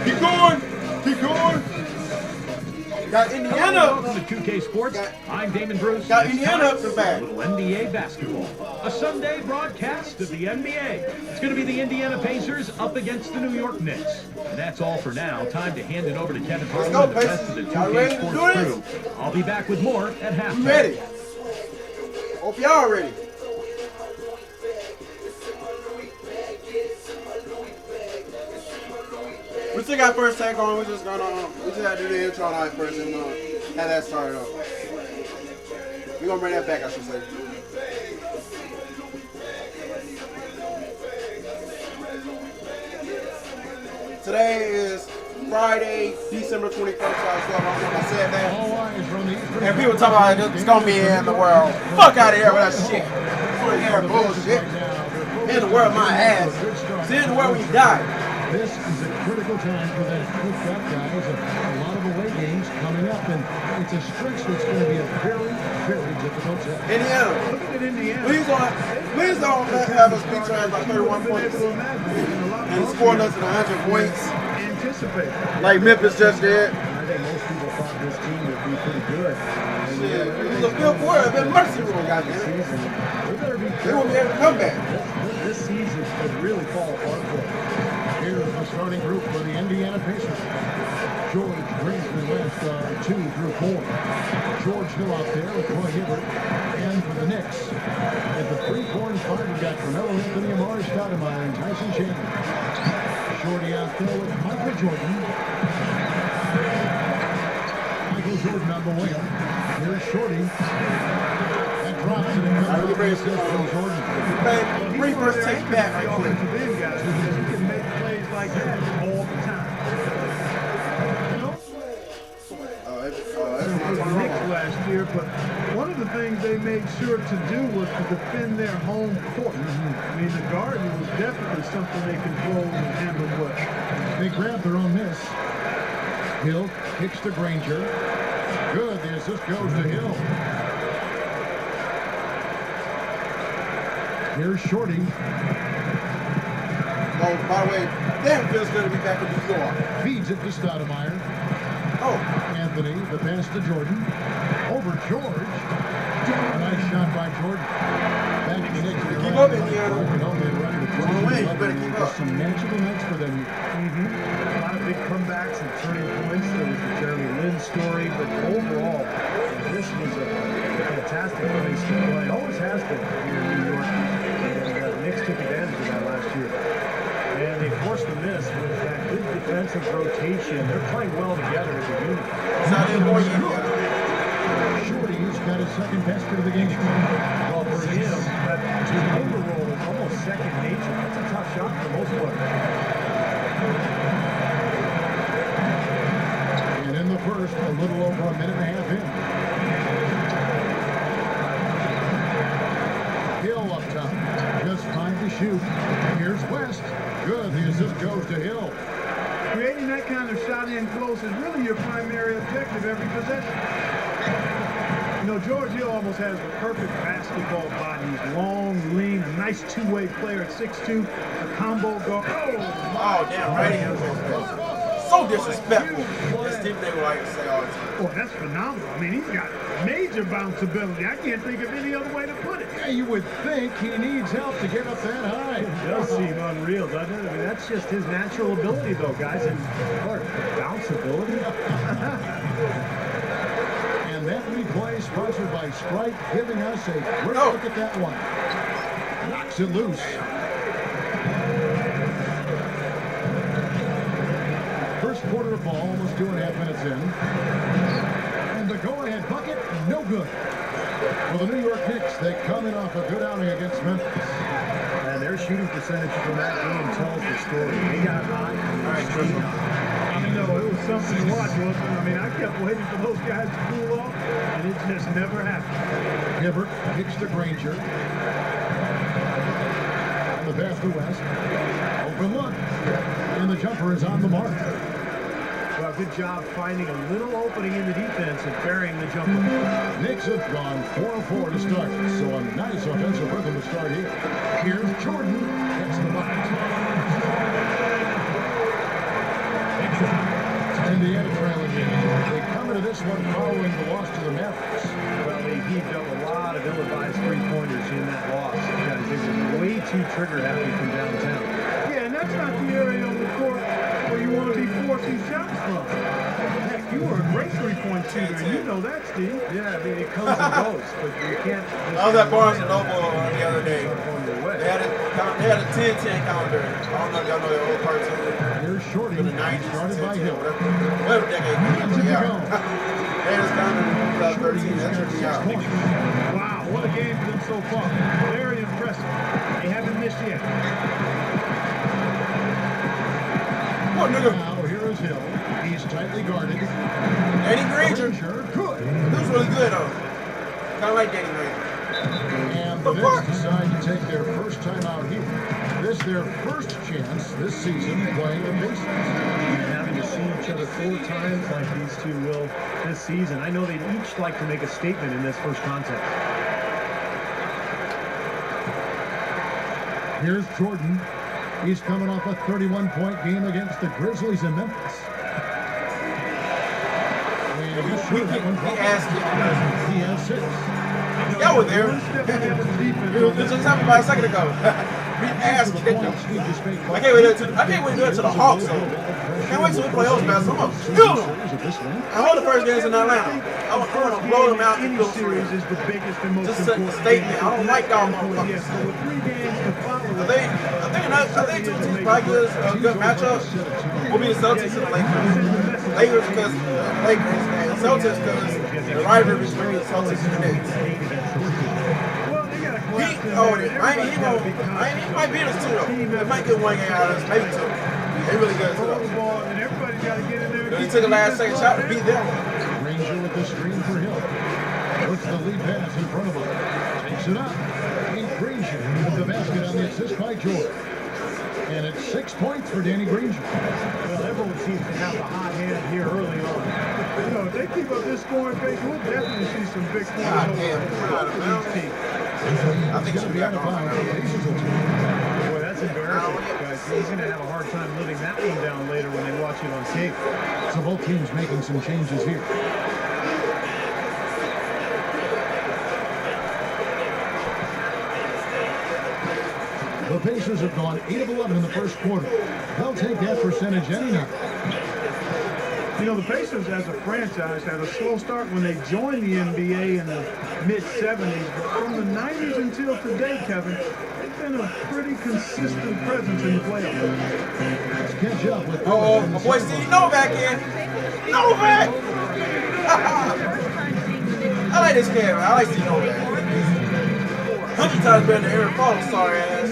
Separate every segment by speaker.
Speaker 1: Keep going. Keep going. Got Indiana.
Speaker 2: Welcome to 2K Sports. I'm Damon Bruce.
Speaker 1: Got Indiana up the back.
Speaker 2: A little NBA basketball. A Sunday broadcast of the NBA. It's going to be the Indiana Pacers up against the New York Knicks. And that's all for now. Time to hand it over to Kevin Harlan and the rest of the 2K Sports crew. I'll be back with more at halftime.
Speaker 1: You ready? Hope y'all ready. We still got first take on. We just gotta do the intro line first and have that started up. We're gonna bring that back, I should say. Today is Friday, December 21st. I said that. And people talk about it's gonna be in the world. Fuck out of here with that shit. Air bullshit. In the world, my ass. It's in the world when you die.
Speaker 3: This is a critical time for them. We've got guys, a lot of away games coming up, and it's a stretch that's going to be a very, very difficult test.
Speaker 1: Indiana.
Speaker 3: Look at Indiana.
Speaker 1: Please don't have us beat your ass by 31 points and score less than 100 points.
Speaker 3: Anticipate.
Speaker 1: Like Memphis just did.
Speaker 3: I think most people thought this team would be pretty good.
Speaker 1: Shit, it was a field quarter, a bit mercy rule, goddamn. They won't be able to come back.
Speaker 3: This season could really fall apart for them. Here's the starting group for the Indiana Pacers. George Greensman left 2 through 4. George Hill out there with Roy Hibbert. And for the Knicks, at the 3, 4, and 5, we've got Carmelo Anthony, Amari Stoudemire, and Tyson Chandler. Shorty out there with Michael Jordan. Michael Jordan on the wing. Here's Shorty. That drops it. And comes
Speaker 1: bring
Speaker 3: from Jordan.
Speaker 1: Bring first take back right quick.
Speaker 3: You can make plays like that all the time.
Speaker 4: Knicks last year, but one of the things they made sure to do was to defend their home court. I mean, the Garden was definitely something they controlled and handled well.
Speaker 3: They grab their own miss. Hill kicks to Granger. Good, the assist goes to Hill. Here's Shorty.
Speaker 1: Oh, by the way, damn feels good to be back in New York.
Speaker 3: Feeds it to Stoudemire.
Speaker 1: Oh.
Speaker 3: Anthony, the pass to Jordan. Over George. A nice shot by Jordan. Back to the Knicks.
Speaker 1: Keep up, Indiana.
Speaker 3: You
Speaker 1: better keep up.
Speaker 3: Some magical nights for them.
Speaker 4: A lot of big comebacks and turning points. There was the Jeremy Lin story, but overall, this was a fantastic place to play. Always has been here in New York. And the Knicks took advantage of that last year. And they forced the miss with that good defensive rotation. They're playing well together as a unit.
Speaker 3: Shorty's got his second basket of the game.
Speaker 4: Well, for him, that overroll is almost second nature. That's a tough shot for most players.
Speaker 3: And in the first, a little over a minute and a half in. Hill up top. Just 5 to shoot. Here's West. Good. The assist goes to Hill.
Speaker 4: Creating that kind of shot in close is really your primary objective every possession. You know, George Hill almost has the perfect basketball body. He's long, lean, a nice two-way player at 6'2", a combo guard.
Speaker 1: Oh, damn right. So disrespectful. As Steve they would like to say all the time.
Speaker 4: Oh, that's phenomenal. I mean, he's got major bounce ability. I can't think of any other way to put it.
Speaker 3: Yeah, you would think he needs help to get up that high.
Speaker 4: It does seem unreal, doesn't it? I mean, that's just his natural ability, though, guys. And what, bounce ability?
Speaker 3: And that replay sponsored by Sprite, giving us a quick look at that one. Knocks it loose. First quarter of ball, almost 2.5 minutes in. And the go-ahead bucket, no good. For the New York Knicks, they come in off a good outing against Memphis.
Speaker 4: And their shooting percentage from that game tells the story. They got hot. I mean, no, it was something to watch, wasn't it? I mean, I kept waiting for those guys to cool off, and it just never happened.
Speaker 3: Hibbert kicks to Granger. On the pass to West. Open look. And the jumper is on the mark.
Speaker 4: Well, good job finding a little opening in the defense and burying the jumper.
Speaker 3: Knicks have gone 4-4 to start, so a nice offensive rhythm to start here. Here's Jordan. Gets the bucket. following the loss to the Mavericks.
Speaker 4: Well, they heaved up a lot of ill-advised three-pointers in that loss. Guys, they were way too trigger-happy from downtown.
Speaker 5: Yeah, and that's not the area on the court where you want to be forcing shots from. Heck, you were a great three-point shooter, and you know that, Steve.
Speaker 4: Yeah, I mean, it comes and goes, but you can't...
Speaker 1: I was at Barnes & Noble the other day.
Speaker 4: On your way.
Speaker 1: They had a 10-10 calendar. I don't know if y'all know the old cartoon.
Speaker 3: Here's Shorty,
Speaker 1: In the 90s,
Speaker 3: started by
Speaker 1: 10-10,
Speaker 3: Hill.
Speaker 1: whatever decade. Yeah. They just counted 13. That tripped me out.
Speaker 5: Wow, what a game for them so far. Very impressive. They haven't missed yet.
Speaker 1: What nigga?
Speaker 3: Now, here is Hill. He's tightly guarded.
Speaker 1: Danny Granger.
Speaker 3: Good.
Speaker 1: He was really good, though. Kind of like Danny Granger.
Speaker 3: And the Knicks decide to take their first time out here. This is their first chance this season playing the Pacers.
Speaker 4: Having to see each other 4 times like these two will this season. I know they'd each like to make a statement in this first contest.
Speaker 3: Here's Jordan. He's coming off a 31-point game against the Grizzlies in Memphis. And he's shooting that one. He has 6.
Speaker 1: Y'all were there. It was just happened about a second ago. We ass kicked them. I can't wait to do it to the Hawks. So. Can't wait till we play those guys. I'm gonna kill them. I hold the first games in Atlanta. I'm gonna blow them out and
Speaker 5: Any
Speaker 1: kill
Speaker 5: series is the biggest and most
Speaker 1: just set the
Speaker 5: important.
Speaker 1: statement. I don't like y'all
Speaker 5: Yeah,
Speaker 1: motherfuckers.
Speaker 5: so with 3 games to follow,
Speaker 1: I think two teams probably good. A good matchup will be the Celtics and the Lakers. Lakers because Lakers and Celtics because the rivalry between the Celtics and the Knicks.
Speaker 5: well, they got to go
Speaker 1: He
Speaker 5: out there.
Speaker 1: owned it. He might beat us too though. They might get 1 game out of us, maybe 2. They really good too
Speaker 5: Throw the
Speaker 1: though.
Speaker 5: ball, and everybody's got to get in there.
Speaker 1: He took a last second shot to beat them.
Speaker 3: Granger with the screen for Hill. Puts the lead pass in front of him. Takes it up. And Granger with the basket on the assist by George. And it's 6 points for Danny Granger.
Speaker 5: Well, everyone seems to have a hot hand here early on. You know, if they keep up this scoring pace, we'll definitely see some big points
Speaker 1: God
Speaker 5: over
Speaker 1: damn.
Speaker 5: both of these teams.
Speaker 1: I think it should be out of bounds.
Speaker 4: Boy, that's embarrassing, guys. He's going to have a hard time living that one down later when they watch it on tape.
Speaker 3: So both teams making some changes here. The Pacers have gone 8 of 11 in the first quarter. They'll take that percentage any night.
Speaker 5: You know, the Pacers as a franchise had a slow start when they joined the NBA in the mid-'70s, but from the 90s until today, Kevin, they've been a pretty consistent presence in the playoffs.
Speaker 3: Let's catch up with...
Speaker 1: Oh, my boy Steve Novak in. Novak! I like this kid, man. I like Steve Novak. 100 times better than Aaron Paul, sorry ass.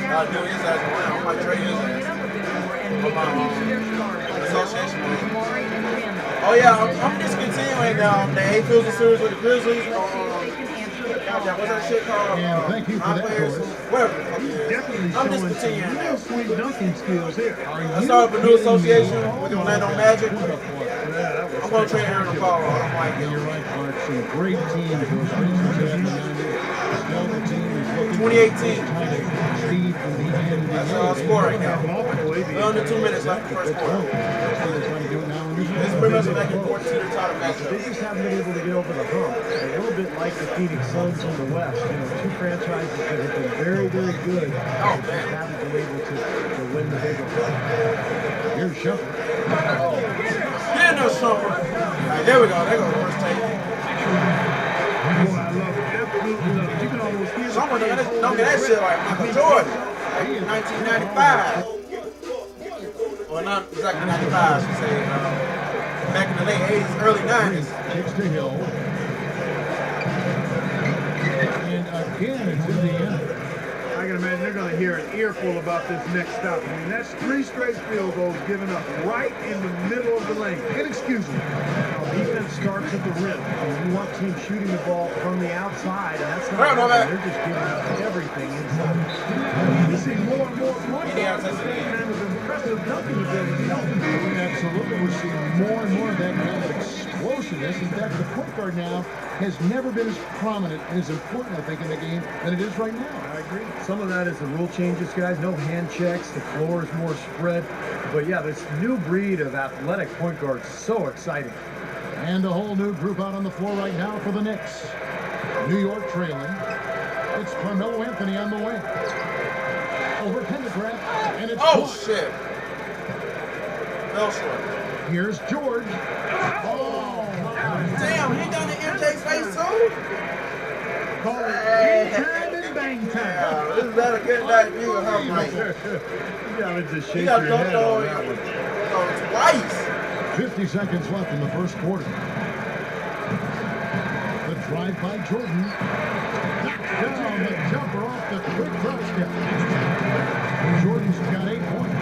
Speaker 1: I'll do his ass around. I might trade his ass. Association. Oh yeah, I'm discontinuing the A-Fizzle series with the Grizzlies. What's that shit called?
Speaker 3: And thank you for that,
Speaker 1: Players,
Speaker 3: Corey.
Speaker 1: whatever the fuck it is.
Speaker 5: Definitely
Speaker 1: I'm
Speaker 5: showing some
Speaker 1: discontinuing
Speaker 5: real
Speaker 1: now.
Speaker 5: sweet dunking skills here.
Speaker 1: I started up a new association with the Orlando Magic. I'm going to train Aaron Paul. I'm like,
Speaker 3: Yeah, you're right, Clark. Some great teams. Those Pacers had in the 90s. Still the team is looking
Speaker 1: 2018.
Speaker 3: Speed from the NBA.
Speaker 1: That's our score right now.
Speaker 5: Multiple
Speaker 1: We're under 2 minutes left in the first quarter. This is pretty much like a 14 title matchup.
Speaker 4: They just haven't been able to get over the hump. A little bit like the Phoenix Suns in the West. You know, 2 franchises that have been very, very good.
Speaker 1: Oh,
Speaker 4: Just
Speaker 1: man.
Speaker 4: haven't been able to win the big one.
Speaker 3: Here's Shumpert.
Speaker 1: Get in there, Shumpert. All right, there we go. There goes the first take.
Speaker 5: Boy, I love it. Absolutely love it. You can almost hear
Speaker 1: Someone don't get that shit like Michael Jordan. Like in 1995. Well, not exactly 95, I should say. Back in the late 80s, early 90s.
Speaker 3: Kicks to Hill. And again, it's in the end.
Speaker 5: I can imagine they're going to hear an earful about this next stop. I mean, that's 3 straight field goals given up right in the middle of the lane. Inexcusable.
Speaker 4: Defense starts at the rim. You want teams shooting the ball from the outside, and that's not
Speaker 1: Right, my
Speaker 4: happening.
Speaker 1: man.
Speaker 4: They're just giving up everything inside.
Speaker 5: You see more and more points.
Speaker 1: Yeah,
Speaker 5: At the same time as impressive dunking ability.
Speaker 3: Absolutely, we're seeing more and more of that kind of explosiveness. In fact, the point guard now has never been as prominent and as important, I think, in the game than it is right now.
Speaker 4: I agree. Some of that is the rule changes, guys. No hand checks. The floor is more spread. But yeah, this new breed of athletic point guards is so exciting.
Speaker 3: And a whole new group out on the floor right now for the Knicks. New York trailing. It's Carmelo Anthony on the wing. Over Pendergraft, and it's
Speaker 1: Oh,
Speaker 3: caught.
Speaker 1: shit. Fell short.
Speaker 3: Here's George. Oh,
Speaker 1: Damn, he done the MJ's face too?
Speaker 5: Call it bang time and bang time.
Speaker 1: Yeah, this is not a good night for you, huh, Mike?
Speaker 4: Yeah, just
Speaker 1: He
Speaker 4: shake
Speaker 1: got
Speaker 4: your head
Speaker 1: dunked
Speaker 4: on
Speaker 1: on
Speaker 4: that one.
Speaker 1: twice.
Speaker 3: 50 seconds left in the first quarter. The drive by Jordan. Knocks down the jumper off the quick drop step. Jordan's got 8 points.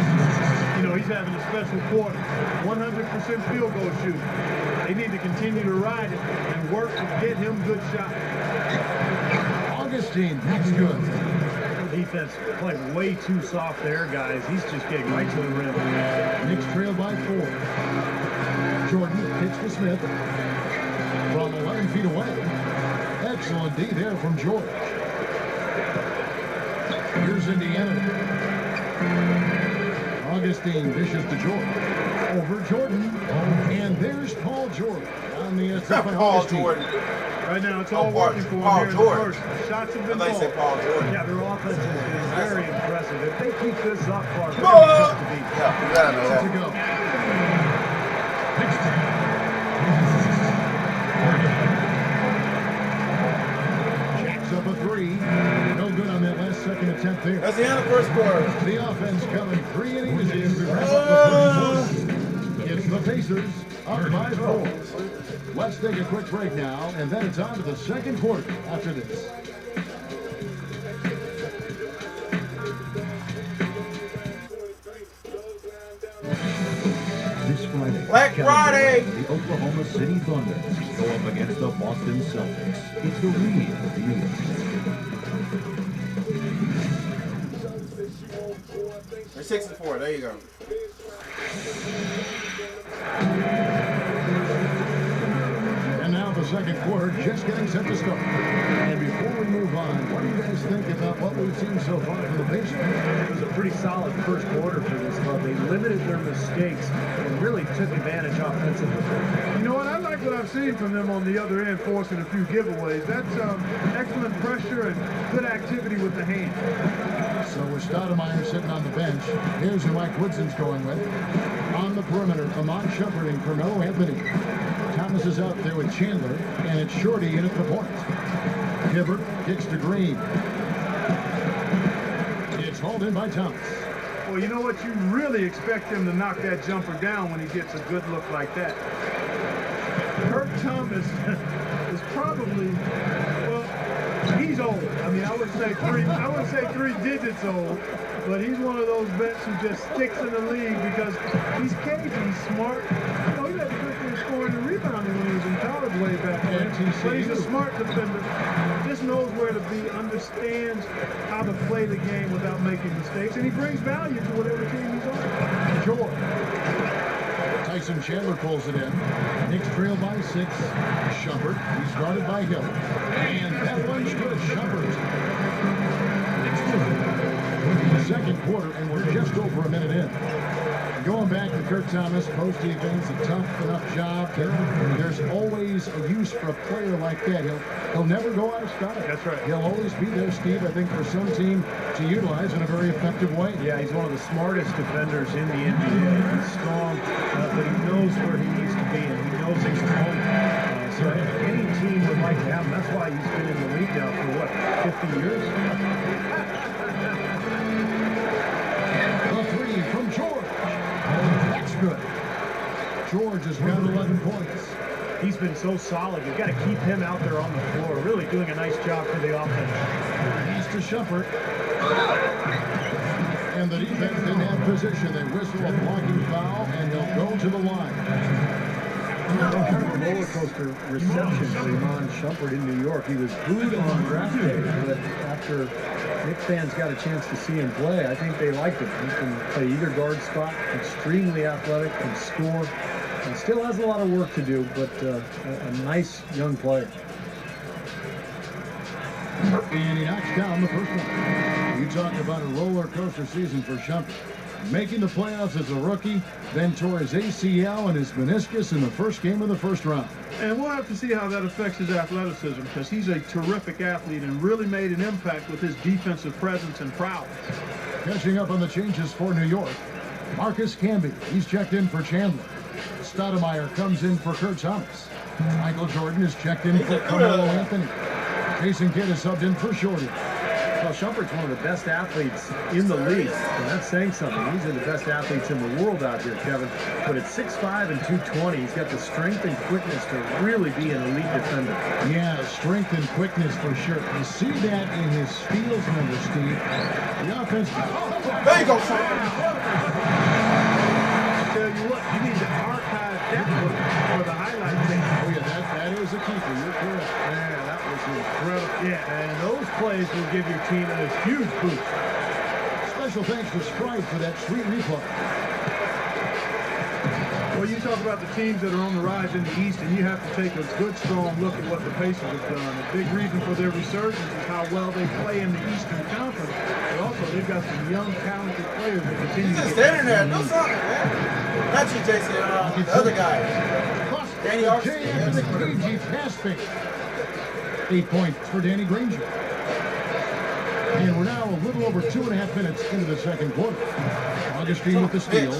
Speaker 5: You know, he's having a special quarter. 100% field goal shooting. They need to continue to ride it and work to get him good shots.
Speaker 3: Augustine, that's good.
Speaker 4: Defense playing way too soft there, guys. He's just getting right to the rim.
Speaker 3: Knicks trail by 4. Jordan kicks to Smith from 11 feet away. Excellent D there from George. Here's Indiana. Augustine dishes to Jordan. Over Jordan. And there's Paul George on the
Speaker 1: Paul Jordan.
Speaker 5: Right now, it's all working for him
Speaker 1: Paul
Speaker 5: here in
Speaker 1: George.
Speaker 5: the first. Shots have been
Speaker 1: They say
Speaker 5: called.
Speaker 1: Paul Jordan.
Speaker 4: Yeah, their offense has been very impressive. If they keep this up, Clark, they're
Speaker 1: Oh!
Speaker 4: going to be tough to beat.
Speaker 1: Yeah, you gotta know
Speaker 3: to
Speaker 1: that.
Speaker 3: go. Jacks up a 3. No good on that last second attempt there.
Speaker 1: That's the end of the first quarter.
Speaker 3: The offense coming free and easy as we wrap up the first quarter. It's the Pacers up by 4. Let's take a quick break now, and then it's on to the second quarter after this.
Speaker 2: This Friday,
Speaker 1: Black Friday.
Speaker 2: the Oklahoma City Thunder go up against the Boston Celtics. It's the read of the year.
Speaker 1: They're 6-4. There you go.
Speaker 3: And now the second quarter just getting set to start. And before we move on, what do you guys think about what we've seen so far from the Pacers?
Speaker 4: It was a pretty solid first quarter for this club. They limited their mistakes and really took advantage offensively.
Speaker 5: You know what? I like what I've seen from them on the other end, forcing a few giveaways. That's excellent pressure and good activity with the hand.
Speaker 3: So with Stoudemire sitting on the bench, here's who Mike Woodson's going with. On the perimeter, Amon Shumpert and Carmelo Anthony. Thomas is out there with Chandler, and it's Shorty in at the point. Hibbert kicks to Green. It's hauled in by Thomas.
Speaker 5: Well, you know what? You really expect him to knock that jumper down when he gets a good look like that. Kurt Thomas is probably, well, he's old. I mean, I would say three digits old, but he's one of those vets who just sticks in the league because he's cagey, he's smart. You know, he had a good thing scoring and rebounding when he was in college way back then. But he's a smart defender. Just knows where to be, understands how to play the game without making mistakes, and he brings value to whatever team he's on.
Speaker 3: George. Tyson Chandler pulls it in. Knicks trail by 6. Shumpert, he's guarded by Hill. And that one's good. Shumpert. Second quarter, and we're just over a minute in. Going back to Kurt Thomas, post defense, a tough enough job. There's always a use for a player like that. He'll never go out of style.
Speaker 5: That's right.
Speaker 3: He'll always be there, Steve, I think, for some team to utilize in a very effective way.
Speaker 4: Yeah, he's one of the smartest defenders in the NBA. He's strong, but he knows where he needs to be, and he knows his home. So any team would like to have him. That's why he's been in the league now for, what, 50 years?
Speaker 3: A 3 from George. That's good. George has got 11 points.
Speaker 4: He's been so solid. You've got to keep him out there on the floor, really doing a nice job for the offense.
Speaker 3: He's to Shumpert. And the defense didn't have position. They whistle a blocking foul, and he'll go to the line.
Speaker 4: Kind of a roller coaster reception for Amon Shumpert in New York. He was booed on draft day, but after Knicks fans got a chance to see him play, I think they liked him. He can play either guard spot, extremely athletic, can score, and still has a lot of work to do, but a nice young player.
Speaker 3: And he knocks down the first one. You talk about a roller coaster season for Shumpert. making the playoffs as a rookie, then tore his ACL and his meniscus in the first game of the first round.
Speaker 5: And we'll have to see how that affects his athleticism, because he's a terrific athlete and really made an impact with his defensive presence and prowess.
Speaker 3: Catching up on the changes for New York, Marcus Camby, he's checked in for Chandler. Stoudemire comes in for Kurt Thomas. Michael Jordan is checked in for Carmelo Anthony. Jason Kidd is subbed in for Shorty.
Speaker 4: Well, Shumpert's one of the best athletes in the league, and that's saying something. He's one of the best athletes in the world out there, Kevin. But at 6'5" and 220, he's got the strength and quickness to really be an elite defender.
Speaker 3: Yeah, strength and quickness for sure. You see that in his steals number, Steve. The offense.
Speaker 1: There you go, son.
Speaker 5: I tell you what, you need to archive that one for the highlight tape.
Speaker 3: Oh, yeah, that is a keeper. You're correct.
Speaker 5: Man, that was incredible. Yeah, and those plays will give your team a huge boost.
Speaker 3: Special thanks to Sprite for that sweet replay.
Speaker 5: Well, you talk about the teams that are on the rise in the East, and you have to take a good, strong look at what the Pacers have done. A big reason for their resurgence is how well they play in the Eastern Conference. But also, they've got some young, talented players that continue
Speaker 1: He's
Speaker 5: to
Speaker 1: just
Speaker 5: get
Speaker 1: standing there. Do something, man. Not you, Jason. The other guy. Danny Archie.
Speaker 3: KG pass fake. 8 points for Danny Granger. And we're now a little over 2.5 minutes into the second quarter. Augustine with the steal.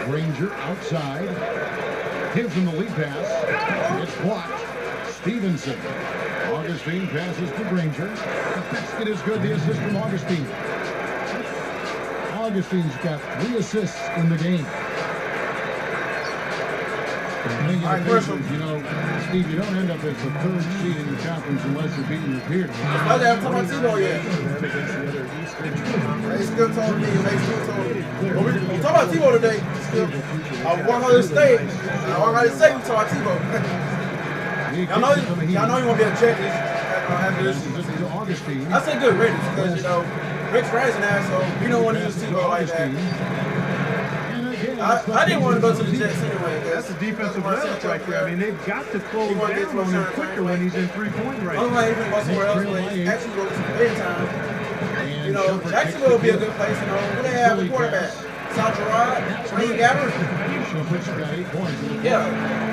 Speaker 3: Granger outside. Gives him the lead pass. It's blocked. Stevenson. Augustine passes to Granger. The basket is good. The assist from Augustine. Augustine's got 3 assists in the game. All right, you know, Steve, you don't end up as the 3rd seed in the conference unless you're beating your peers.
Speaker 1: I haven't talked about Tebow yet. They still told me. They still told me. Well, we talk about Tebow today. Still, I walk on the stage. I walk on the stage. We talk about Tebow. Y'all know you want to be a check after this.
Speaker 3: Augustine.
Speaker 1: I say good riddance because, you know, Rick's Rice an asshole. You don't want to use Tebow like that. I didn't want to go to the Jets anyway.
Speaker 5: That's a defensive level right there. I mean, they've got to close down on him quicker when he's in three-point range.
Speaker 1: I don't want to even go somewhere else where he's actually going to some playing time. You know, Jacksonville would be a good place. You know, who they have a quarterback? South Gerard, Wayne Gabbard. Yeah.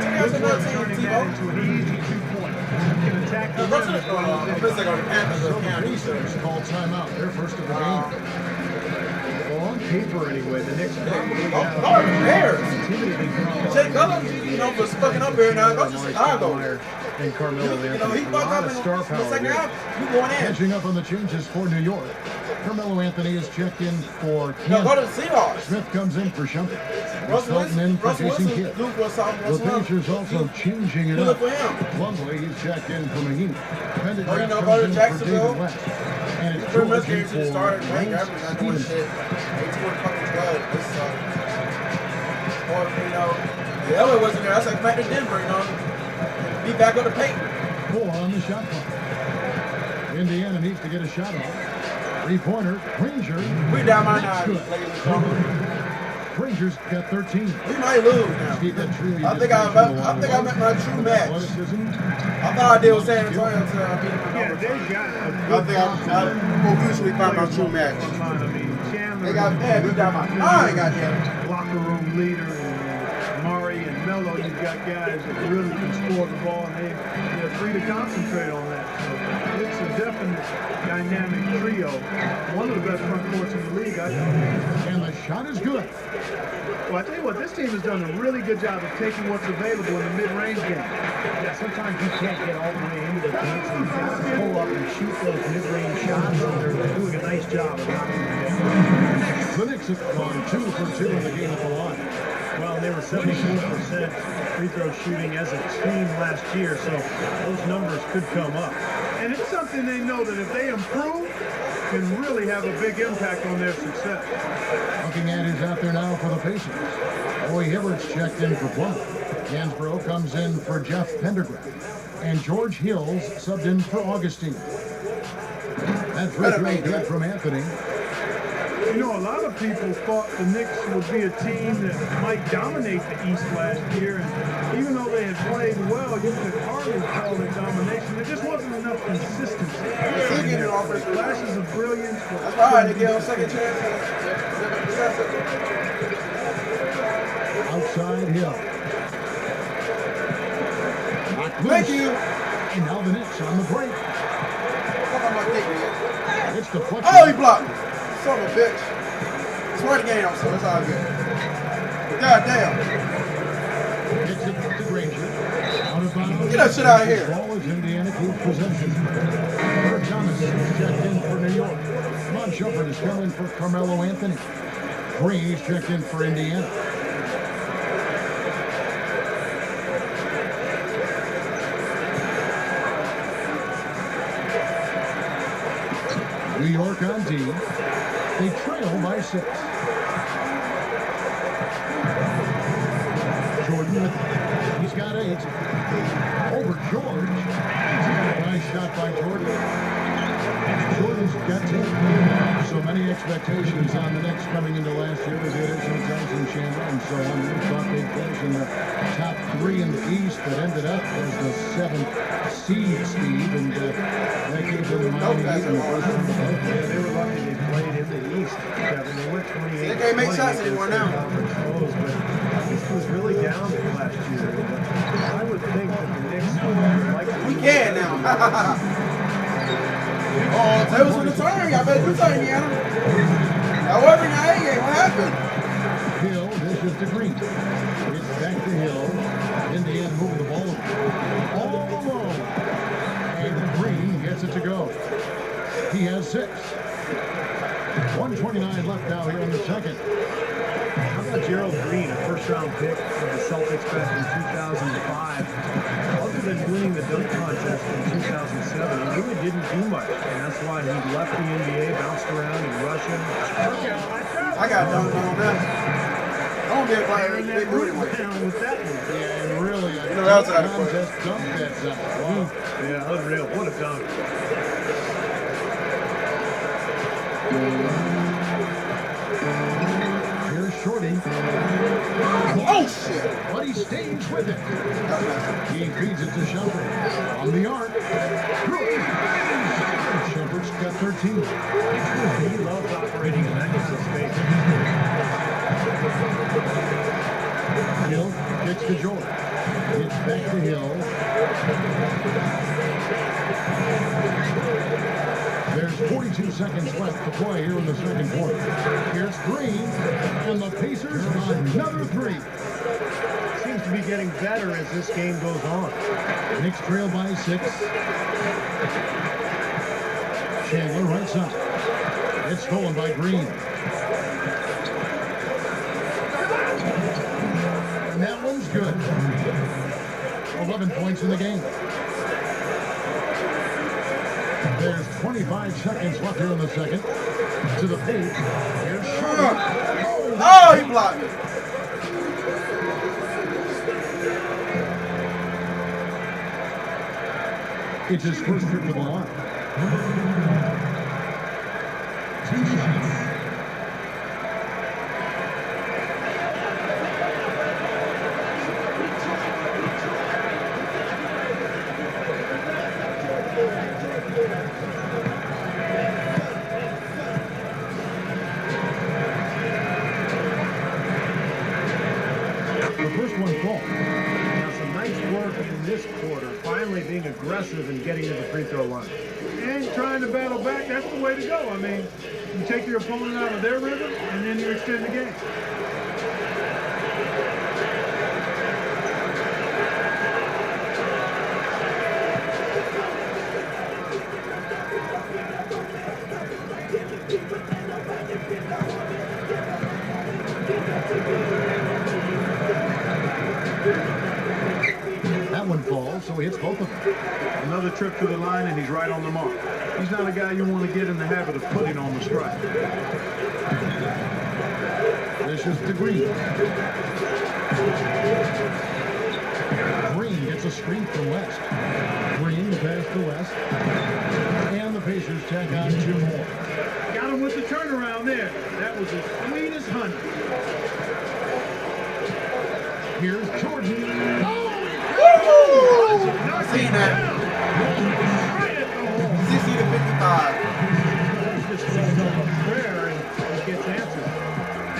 Speaker 1: Check out another team, Tebow.
Speaker 5: Into an easy 2-point. Can attack the rim as well as
Speaker 1: I'm going to Panthers or County.
Speaker 3: Call timeout. They're first of the game.
Speaker 4: On paper, anyway, the Knicks probably have
Speaker 1: Bears. Jay Cutler, you know, was fucking up here now. Go to Chicago.
Speaker 4: And Carmelo Anthony.
Speaker 1: You know, he fucked up in
Speaker 4: star
Speaker 1: the
Speaker 4: power
Speaker 1: second
Speaker 4: there.
Speaker 1: half. You going in.
Speaker 3: Catching up on the changes for New York. Carmelo Anthony is checked in for
Speaker 1: No, go to
Speaker 3: Kansas.
Speaker 1: the Seahawks.
Speaker 3: Smith comes in for Shumpert.
Speaker 1: Russell
Speaker 3: Felton in for
Speaker 1: Wilson
Speaker 3: Jason Kidd.
Speaker 1: do for South
Speaker 3: The Pacers also changing it
Speaker 1: You look
Speaker 3: up.
Speaker 1: for him.
Speaker 3: Plumlee, he's checked in for Mahini.
Speaker 1: Oh, you know,
Speaker 3: Pendergrass
Speaker 1: go to
Speaker 3: comes in for
Speaker 1: Jacksonville.
Speaker 3: David West. And it's
Speaker 1: Pretty much
Speaker 3: George
Speaker 1: guaranteed to start.
Speaker 3: for
Speaker 1: Wayne Gabbard not doing
Speaker 3: Stevenson.
Speaker 1: shit. They tore fucking blood. This or, you know, the Eller wasn't there. That's like back to Denver, you know. Be back on the paint.
Speaker 3: 4 on the shot clock. Indiana needs to get a shot off. 3-pointer, Granger.
Speaker 1: We down by
Speaker 3: That's
Speaker 1: 9.
Speaker 3: good.
Speaker 1: Ladies and gentlemen.
Speaker 3: Granger's got 13.
Speaker 1: We might lose now.
Speaker 3: Steve, that truly
Speaker 1: I think I met my true match.
Speaker 3: athleticism.
Speaker 1: I thought I did with San Antonio until I beat them.
Speaker 5: Yeah, they got a
Speaker 1: I
Speaker 5: good
Speaker 1: think I officially found my true match.
Speaker 5: I mean, Chandler.
Speaker 1: They got mad. We got my 9, goddamn.
Speaker 5: Locker room leader and Murray and Melo. You've got guys that really can score the ball, and they're free to concentrate on that. So it's a definite dynamic trio. One of the best front courts in the league, I think.
Speaker 3: And the shot is good.
Speaker 5: Well, I tell you what, this team has done a really good job of taking what's available in the mid-range game.
Speaker 4: Yeah, sometimes you can't get all the way into the paint, so you've got to pull up and shoot those mid-range shots, and they're doing a nice job of knocking them down.
Speaker 3: The Knicks have gone 2 for 2 in the game at the line.
Speaker 4: Well, they were 74% free throw shooting as a team last year, so those numbers could come up.
Speaker 5: And it's something they know that if they improve, can really have a big impact on their success.
Speaker 3: Looking at who's out there now for the Pacers. Roy Hibbert's checked in for Plumlee. Hansbrough comes in for Jeff Pendergrass. And George Hills subbed in for Augustine. That free throw good from Anthony.
Speaker 5: You know, a lot of people thought the Knicks would be a team that might dominate the East last year, and even though they had played well, you could hardly call it domination. There just wasn't enough consistency. Flashes of brilliance.
Speaker 1: That's right, they give them second chance.
Speaker 3: Outside Hill.
Speaker 1: Thank you.
Speaker 3: And now the Knicks on the break. It's the deflection.
Speaker 1: Oh, he blocked me. Son of a bitch. Swear the game on, so it's all good. God damn.
Speaker 3: Gets it to Granger. Out of bounds.
Speaker 1: Get that shit out of here.
Speaker 3: Ball is Indiana keeps possession. Kurt Thomas is checked in for New York. Mon Shumpert is coming for Carmelo Anthony. Green is checked in for Indiana. New York on D. They trail by 6. Jordan with, he's got 8. Over George. Nice shot by Jordan. Jordan's got 10. So many expectations on the Knicks coming into last year with the addition of Tyson Chandler and so on. We thought they'd finish in the top 3 in the East, but ended up as the 7th seed, Steve, and that gave them the Miami Heat in the first round.
Speaker 4: Yeah, they were lucky they played in the East, Kevin. They went 28.
Speaker 1: They can't make shots anymore now.
Speaker 4: Close, but the East was really down last year. I would think that the Knicks would like to.
Speaker 1: We can now. Oh, tables for the turn. Y'all better do something, Indiana. However, now, hey, what happened?
Speaker 3: Hill, this is to Green. It's back to Hill. Indiana moving the ball all alone. And Green gets it to go. He has 6. 1:29 left now here in the second.
Speaker 4: How about Gerald Green, a first-round pick for the Celtics back in 2005? Other than winning the dunk contest in 2007, he really didn't do much, and that's why he left the NBA, bounced around in Russia.
Speaker 1: I got dunked on that. I won't be a player. They do it anyway.
Speaker 4: Down with that one.
Speaker 3: Yeah, and really,
Speaker 1: You know, that's out of
Speaker 3: contest dunk that time. Wow.
Speaker 4: Yeah, unreal. What a dunk.
Speaker 3: Here's Shorty.
Speaker 1: Oh, shit.
Speaker 3: But he stays with it. He feeds it to Shumpert. On the arc. Shumpert's got 13.
Speaker 4: He loves operating in that kind of space.
Speaker 3: Hill kicks to George. It's back to Hill. There's 42 seconds left to play here in the second quarter. Here's Green, and the Pacers another 3.
Speaker 4: Seems to be getting better as this game goes on.
Speaker 3: Knicks trail by 6. Chandler right side. It's stolen by Green. And that one's good. 11 points in the game. There's 25 seconds left here in the second. To the paint. Here's Shorty.
Speaker 1: Oh, he blocked me.
Speaker 3: It's his first trip to the line. 2 shots. The first one falls.
Speaker 4: Now, some nice work in this quarter, finally being aggressive and getting to the free throw line.
Speaker 5: And trying to battle back, that's the way to go. I mean, you take your opponent out of their rhythm, and then you extend the game.
Speaker 3: That one falls, so he hits both of them.
Speaker 5: Another trip to the line, and he's right on the mark. He's not a guy you want to get in the habit of putting on the strike.
Speaker 3: This is to Green. Green gets a screen from West. Green pass to West. And the the Pacers tack on 2 more.
Speaker 5: Got him with the turnaround there. That was as sweet as honey.
Speaker 3: Here's Jordan.
Speaker 1: I seen that.
Speaker 5: Right at the hole.
Speaker 1: 60 to 55.
Speaker 5: Just throws up a prayer and it gets answered.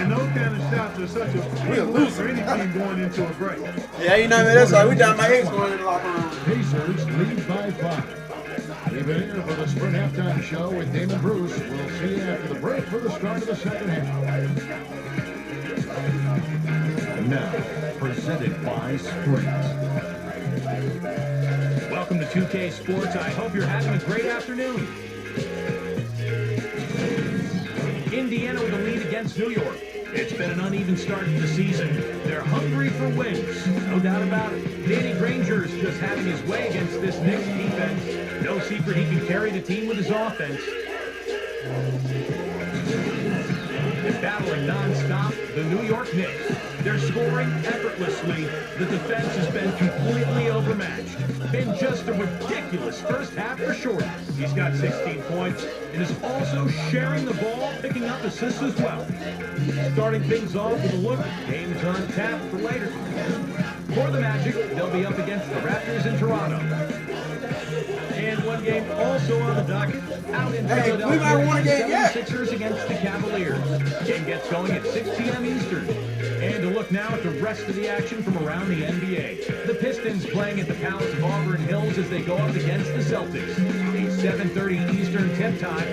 Speaker 5: And those kind of shots are such a
Speaker 1: We're
Speaker 5: big
Speaker 1: losing.
Speaker 5: for any team going into a break.
Speaker 1: Yeah, you know what I mean? That's why we down by 8 going in the locker room.
Speaker 3: Pacers lead by 5. We've been here for the Sprint Halftime Show with Damon Bruce. We'll see you after the break for the start of the second half.
Speaker 2: Now, presented by Sprint. Welcome to 2K Sports. I hope you're having a great afternoon. Indiana with a lead against New York. It's been an uneven start to the season. They're hungry for wins, no doubt about it. Danny Granger's just having his way against this Knicks defense. No secret he can carry the team with his offense. They're battling non-stop the New York Knicks. They're scoring effortlessly. The defense has been completely overmatched. Been just a ridiculous first half for Short. He's got 16 points and is also sharing the ball, picking up assists as well. Starting things off with a look at games on tap for later. For the Magic, they'll be up against the Raptors in Toronto. And one game also on the docket, out in Philadelphia,
Speaker 1: we might won a game
Speaker 2: the
Speaker 1: yet.
Speaker 2: 76ers against the Cavaliers. Game gets going at 6 p.m. Eastern. And to look now at the rest of the action from around the NBA. The Pistons playing at the Palace of Auburn Hills as they go up against the Celtics. A 7:30 Eastern tip time.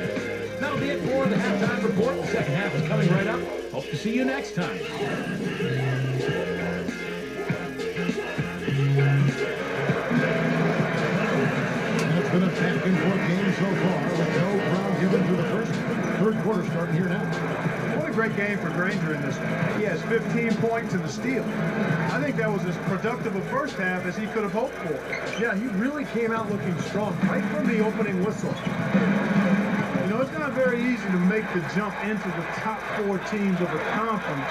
Speaker 2: That'll be it for the halftime report. The second half is coming right up. Hope to see you next time.
Speaker 3: It's been a back-and-forth game so far with no ground given to the third quarter starting here now.
Speaker 5: What a great game for Granger in this one. He has 15 points and a steal. I think that was as productive a first half as he could have hoped for.
Speaker 4: Yeah, he really came out looking strong right from the opening whistle.
Speaker 5: You know, it's not very easy to make the jump into the top 4 teams of a conference,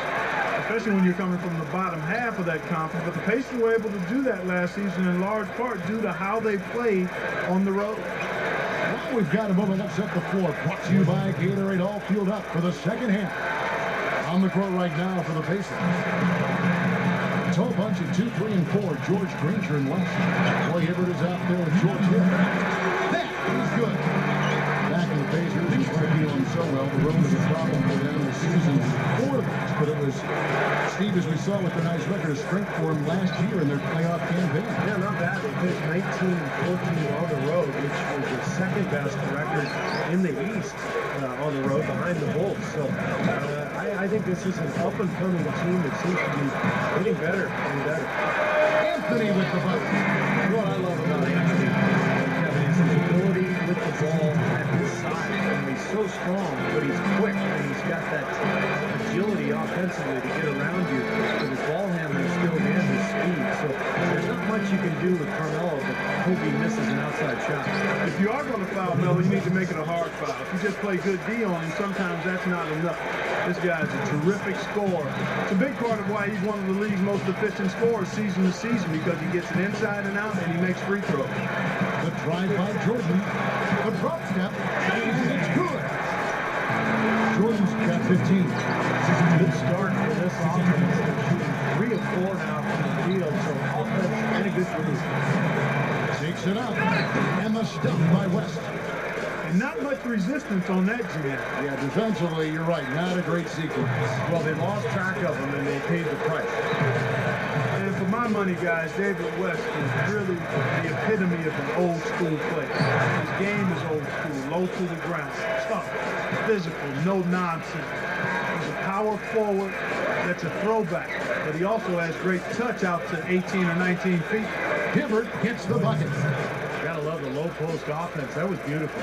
Speaker 5: especially when you're coming from the bottom half of that conference. But the Pacers were able to do that last season in large part due to how they played on the road.
Speaker 3: Well, we've got a moment. Let's set the floor. Brought to you by Gatorade, all fueled up for the second half. On the court right now for the Pacers. Tall bunch of 2, 3, and 4. George Granger and left. Roy Hibbert is out there with George Hill. That is good. Back in the Pacers, he's not doing so well. The road was a problem for them this season before this, but it was, Steve, as we saw with the nice record of strength for him last year in their playoff campaign.
Speaker 4: Yeah, not bad. They finished 19 and 14 on the road, which was the second best record in the East on the road behind the Bulls. So I think this is an up-and-coming team that seems to be getting better and better.
Speaker 3: Anthony with the bucket.
Speaker 4: What I love about Anthony, Kevin, is his ability with the ball at his side. He's so strong, but he's quick, and he's got that agility offensively to get around you with his ball handling skills and his speed. So there's not much you can do with Carmelo, but hope he misses an outside shot.
Speaker 5: If you are going to foul Melo, you need to make it a hard foul. If you just play good D on him, sometimes that's not enough. This guy's a terrific scorer. It's a big part of why he's one of the league's most efficient scorers season to season, because he gets it inside and out and he makes free throws.
Speaker 3: The drive by Jordan. The drop step. And it's good. Jordan's got 15.
Speaker 4: Good start for this offense. They're shooting 3 of 4 now from the field, so offense and a good move.
Speaker 3: Takes it up. And the stuff by West.
Speaker 5: And not much resistance on that jam.
Speaker 3: Yeah, defensively, you're right. Not a great sequence.
Speaker 4: Well, they lost track of him, and they paid the price.
Speaker 5: And for my money, guys, David West is really the epitome of an old school player. His game is old school, low to the ground, tough, physical, no nonsense. He's a power forward that's a throwback, but he also has great touch out to 18 or 19 feet.
Speaker 3: Hibbert gets the bucket.
Speaker 4: Gotta love the low post offense. That was beautiful.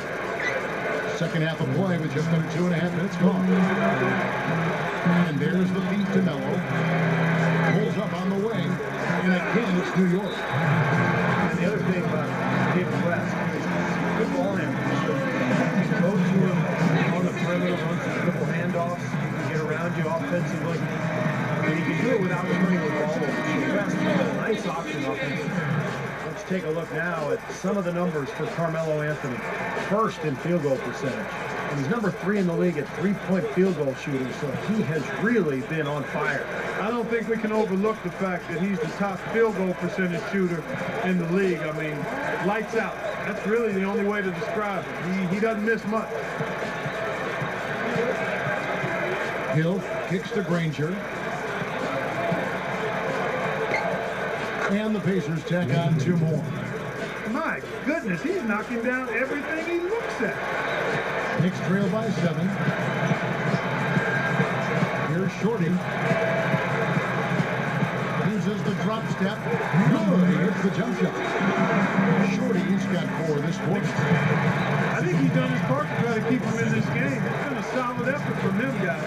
Speaker 3: Second half of play with just under 2.5 minutes gone. And there's the feed to Melo. Pulls up on the wing. And again, it's New York.
Speaker 4: And the other thing about David West is good ball handling. You can go to him on the perimeter, run some triple handoffs. He can get around you offensively. And he can do it without turning the ball over. So West is a nice option offensively. Let's take a look now at some of the numbers for Carmelo Anthony. First in field goal percentage. And he's number 3 in the league at three-point field goal shooting, so he has really been on fire.
Speaker 5: I don't think we can overlook the fact that he's the top field goal percentage shooter in the league. I mean, lights out. That's really the only way to describe it. He doesn't miss much.
Speaker 3: Hill kicks to Granger. And the Pacers tack on 2 more.
Speaker 5: My goodness, he's knocking down everything he looks at.
Speaker 3: Knicks trail by 7. Here's Shorty. Uses the drop step. Good. He hits the jump shot. Shorty's got 4 this quarter.
Speaker 5: I think he's done his part to try to keep him in this game. It's been a solid effort from them guys.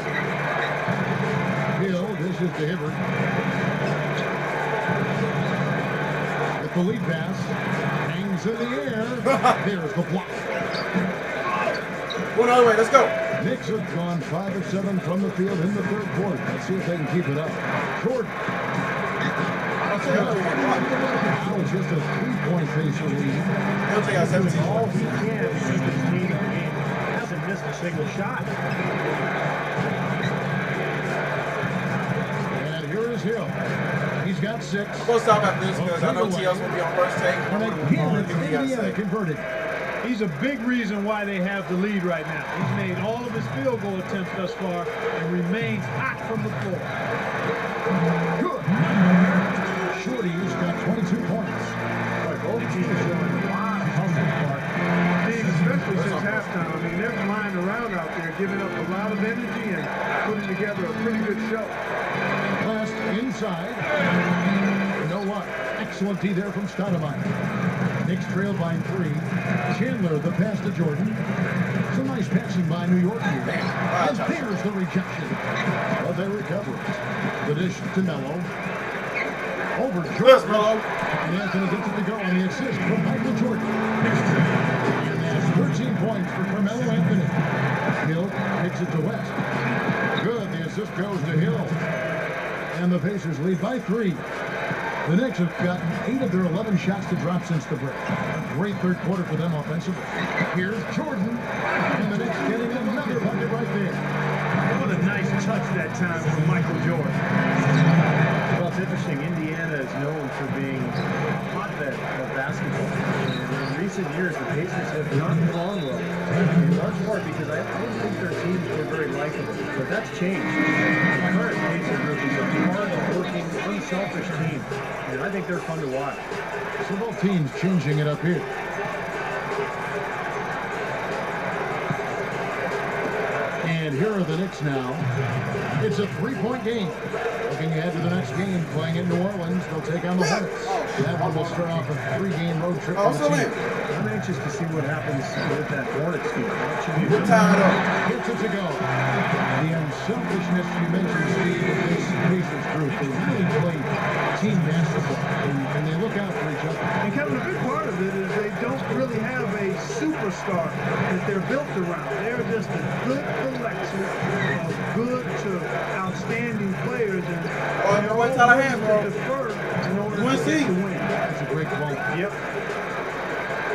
Speaker 3: Hill dishes to Hibbert. With the lead pass. Hangs in the air. There's the block.
Speaker 1: One other way, let's go.
Speaker 3: Knicks have gone 5 of 7 from the field in the 3rd quarter. Let's see if they can keep it up. Jordan. Now it's just a 3-point Pacer lead.
Speaker 1: He'll take out 17.
Speaker 4: All he can to keep his team in the game. Hasn't missed a single shot.
Speaker 3: And here is Hill. He's got 6.
Speaker 1: We'll stop after this because I know TL's going to be on first take.
Speaker 3: And again, it's Indiana converted.
Speaker 5: He's a big reason why they have the lead right now. He's made all of his field goal attempts thus far and remains hot from the floor.
Speaker 3: Good. Shorty's got 22 points.
Speaker 4: Both teams showing a lot of hustle part.
Speaker 5: Especially since halftime. I mean, they're flying around out there, giving up a lot of energy and putting together a pretty good show.
Speaker 3: Last inside. You know what? Excellent D there from Stoudemire. Knicks trail by 3. Chandler, the pass to Jordan. Some nice passing by New York here. And there's the rejection. But they recover it. The dish to Melo. Over Jordan. And Anthony gets it to go on the assist from Michael Jordan. And that's 13 points for Carmelo Anthony. Hill kicks it to West. Good. The assist goes to Hill. And the Pacers lead by 3. The Knicks have gotten 8 of their 11 shots to drop since the break. A great 3rd quarter for them offensively. Here's Jordan. And the Knicks getting another bucket right there.
Speaker 4: What a nice touch that time from Michael Jordan. Well, it's interesting. Indiana is known for being a hotbed of basketball. And in recent years, the Pacers have not gone well. In large part because I don't think their teams were very likable. But that's changed. The current Pacer group is a hard-working, unselfish team. And I think they're fun to watch.
Speaker 3: So both teams changing it up here. And here are the Knicks now. It's a 3-point game. Looking ahead to the next game, playing in New Orleans, they'll take on the Hornets. That one will start off a 3-game road trip for the team.
Speaker 4: I'm anxious to see what happens with that Hornets team.
Speaker 1: You're tired of.
Speaker 3: Gets it to go. The unselfishness you mentioned, Steve, of this Pacers group. They really play team basketball, and they look out for each other.
Speaker 5: And Kevin, a big part of it is they don't really have a superstar that they're built around. They're just a good collection of good to outstanding players. And
Speaker 1: what's out of hand, bro?
Speaker 5: Defer in order
Speaker 1: We'll
Speaker 5: to
Speaker 1: see.
Speaker 5: win.
Speaker 3: That's a great ball.
Speaker 5: Yep.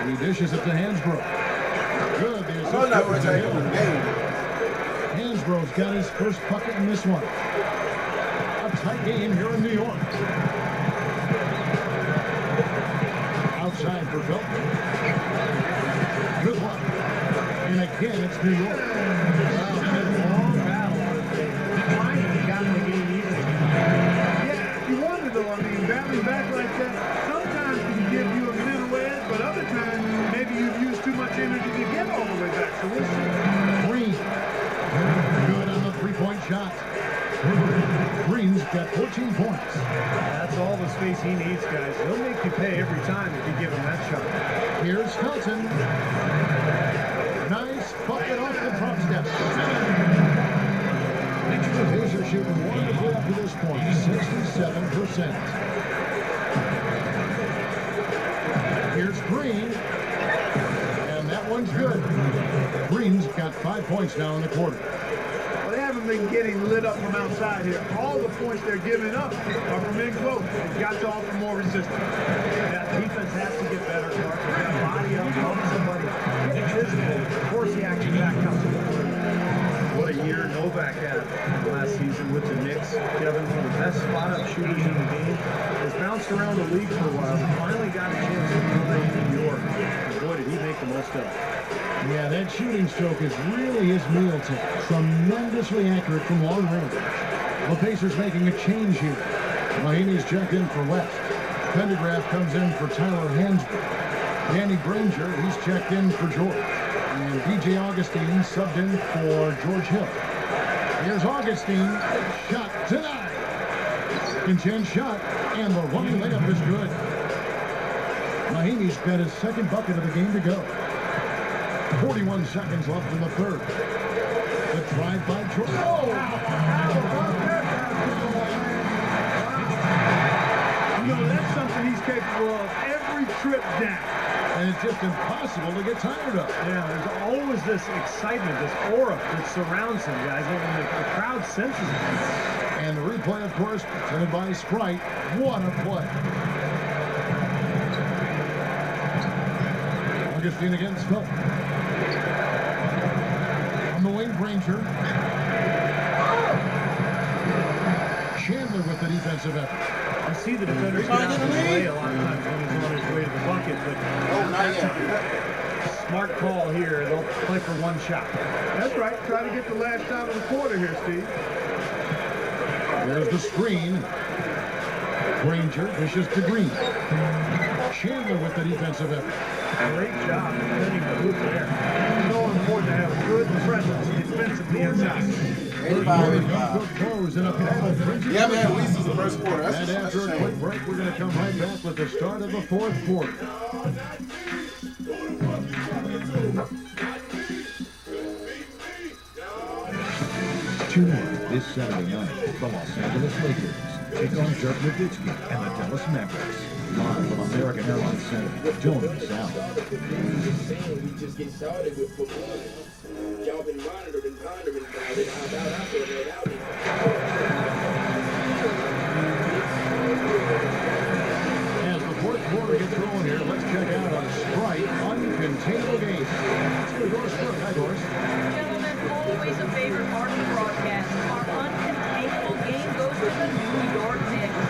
Speaker 3: He dishes it to Hansbrough. Good. The assist
Speaker 1: I'm not going
Speaker 3: goes
Speaker 1: to
Speaker 3: to
Speaker 1: take
Speaker 3: Hill.
Speaker 1: the game.
Speaker 3: Hansbrough's got his first bucket in this one. A tight game here in New York. Outside for Felton. Good one. And again, it's New York.
Speaker 4: Long battle. They finally got the game even.
Speaker 5: Yeah, you wonder though, I mean, battling back like that sometimes can give you a mental edge, but other times maybe you've used too much energy to get all the way back. So we'll see.
Speaker 3: Green. Good on the 3-point shot. Green's got 14 points.
Speaker 4: That's all the space he needs, guys. He'll make you pay every time if you give him that shot.
Speaker 3: Here's Felton. Nice bucket off the drop step. The Pacers shooting wonderfully up to this point, 67%. Here's Green. And that one's good. Green's got 5 points now in the quarter.
Speaker 5: Well, they haven't been getting lit up from outside here. All the points they're giving up are from in close. They've got to offer more resistance.
Speaker 4: Yeah, Defense has to get better, Clark. They got to body up, help somebody. Get physical. Force the action back out to the floor. What a year Novak had last season with the Knicks. Kevin, one of the best spot-up shooters in the game. Has bounced around the league for a while, but finally got a chance to play in New York. And boy, did he make the most of it.
Speaker 3: Yeah, that shooting stroke is really his meal ticket. Tremendously accurate from long range. The Pacers making a change here. Mahinmi's checked in for West. Pendergraph comes in for Tyler Hansbrough. Danny Granger, he's checked in for George. And DJ Augustine subbed in for George Hill. Here's Augustine. Shot denied. Second shot. And the running layup is good. Mahinmi's got his second bucket of the game to go. 41 seconds left in the third. The drive by George.
Speaker 5: You know, that's something he's capable of every trip down.
Speaker 3: And it's just impossible to get tired of.
Speaker 4: Yeah, there's always this excitement, this aura that surrounds him, guys. And the crowd senses it.
Speaker 3: And the replay, of course, presented by Sprite. What a play. Augustine against Phil. On the wing, Granger. Chandler with the defensive effort.
Speaker 4: I see the defenders get out of the way a lot of times when he's on his way to the bucket, but that's a smart call here. They'll play for one shot.
Speaker 5: That's right. Try to get the last shot of the quarter here, Steve.
Speaker 3: There's the screen. Granger dishes to Green. Chandler with the defensive effort.
Speaker 4: Great job defending the hoop there. It's so important to have a good presence defensively inside.
Speaker 1: 85.
Speaker 3: Good close in a paddle.
Speaker 1: Yeah, man, at least it's the first quarter.
Speaker 3: And after a quick break, we're going to come right back with the start of the fourth quarter.
Speaker 2: Tune in this Saturday night. The Los Angeles Lakers take on Dirk Nowitzki and the Dallas Mavericks. Live from American Airlines Center. Don't miss out.
Speaker 6: We just get started with football. Y'all been monitored and pondering about it. How about I feel it out?
Speaker 3: As the fourth quarter gets rolling here, let's check out a Sprite uncontainable game. Let's go Doris first. Hi, Doris.
Speaker 7: Gentlemen, always a favorite part of the broadcast. Our uncontainable game goes to the New York Knicks.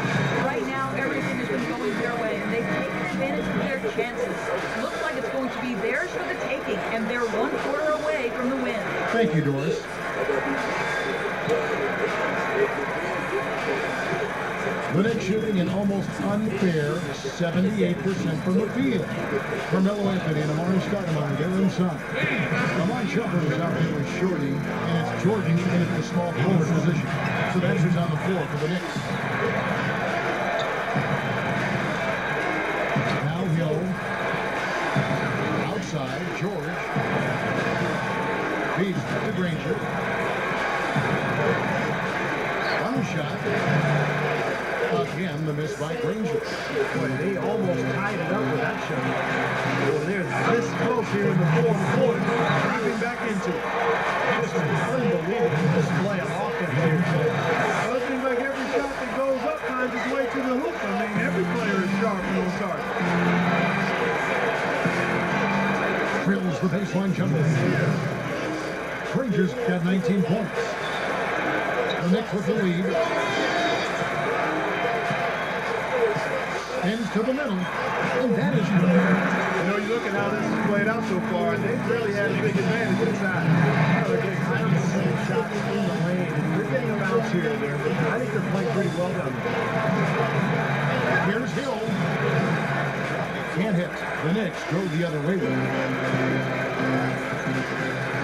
Speaker 7: Right now, everything has been going their way, and they've taken advantage of their chances. Looks like it's going to be theirs for the taking, and they're 1 quarter away from the win.
Speaker 3: Thank you, Doris. The Knicks shooting an almost unfair 78% from the field. Carmelo Anthony and Amari Stoudemire, they're inside. Amari Shumpert is out there with Shorty, and it's Jordan in at the small forward position. So that's who's on the floor for the Knicks. Now Hill. Outside, George. Feeds to Granger. One shot. Again, the miss by Granger.
Speaker 4: Boy, they almost tied it up with that shot. Well, they're this close here in the fourth quarter. Dropping back into it. Just an unbelievable display of offense here.
Speaker 5: Well, it seems like every shot that goes up finds its way to the hoop. I mean, every player is sharp and on target.
Speaker 3: Drills the baseline jumper. Granger's got 19 points. The Knicks with the lead. Ends to the middle, and that is good.
Speaker 5: You know, you look at how this has played out so far, and they've really had a big advantage inside.
Speaker 4: They're getting higher percentage shots in the lane. They're getting a bounce here and there, but I think they're playing pretty well down there.
Speaker 3: Here's Hill. Can't hit. The Knicks go the other way.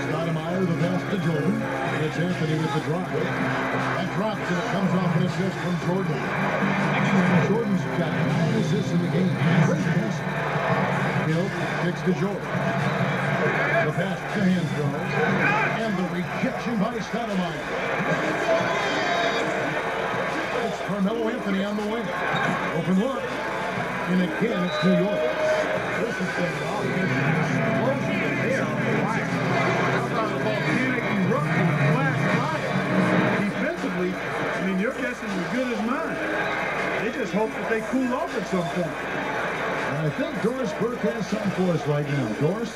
Speaker 3: Stoudemire, the pass to Jordan. It's Anthony with the drive. That drops, and it comes off an assist from Jordan. Jordan's got 9 assists in the game. Great pass. Hill kicks to Jordan. The pass to Hansbrough. And the rejection by Stoudemire. It's Carmelo Anthony on the wing. Open look. And again, it's New York.
Speaker 4: This has been an offensive explosion. They are on fire.
Speaker 5: How about a volcanic eruption of black fire? Defensively, I mean, your guess is as good as mine. They just hope that they cool off at some point.
Speaker 3: I think Doris Burke has something for us right now. Doris?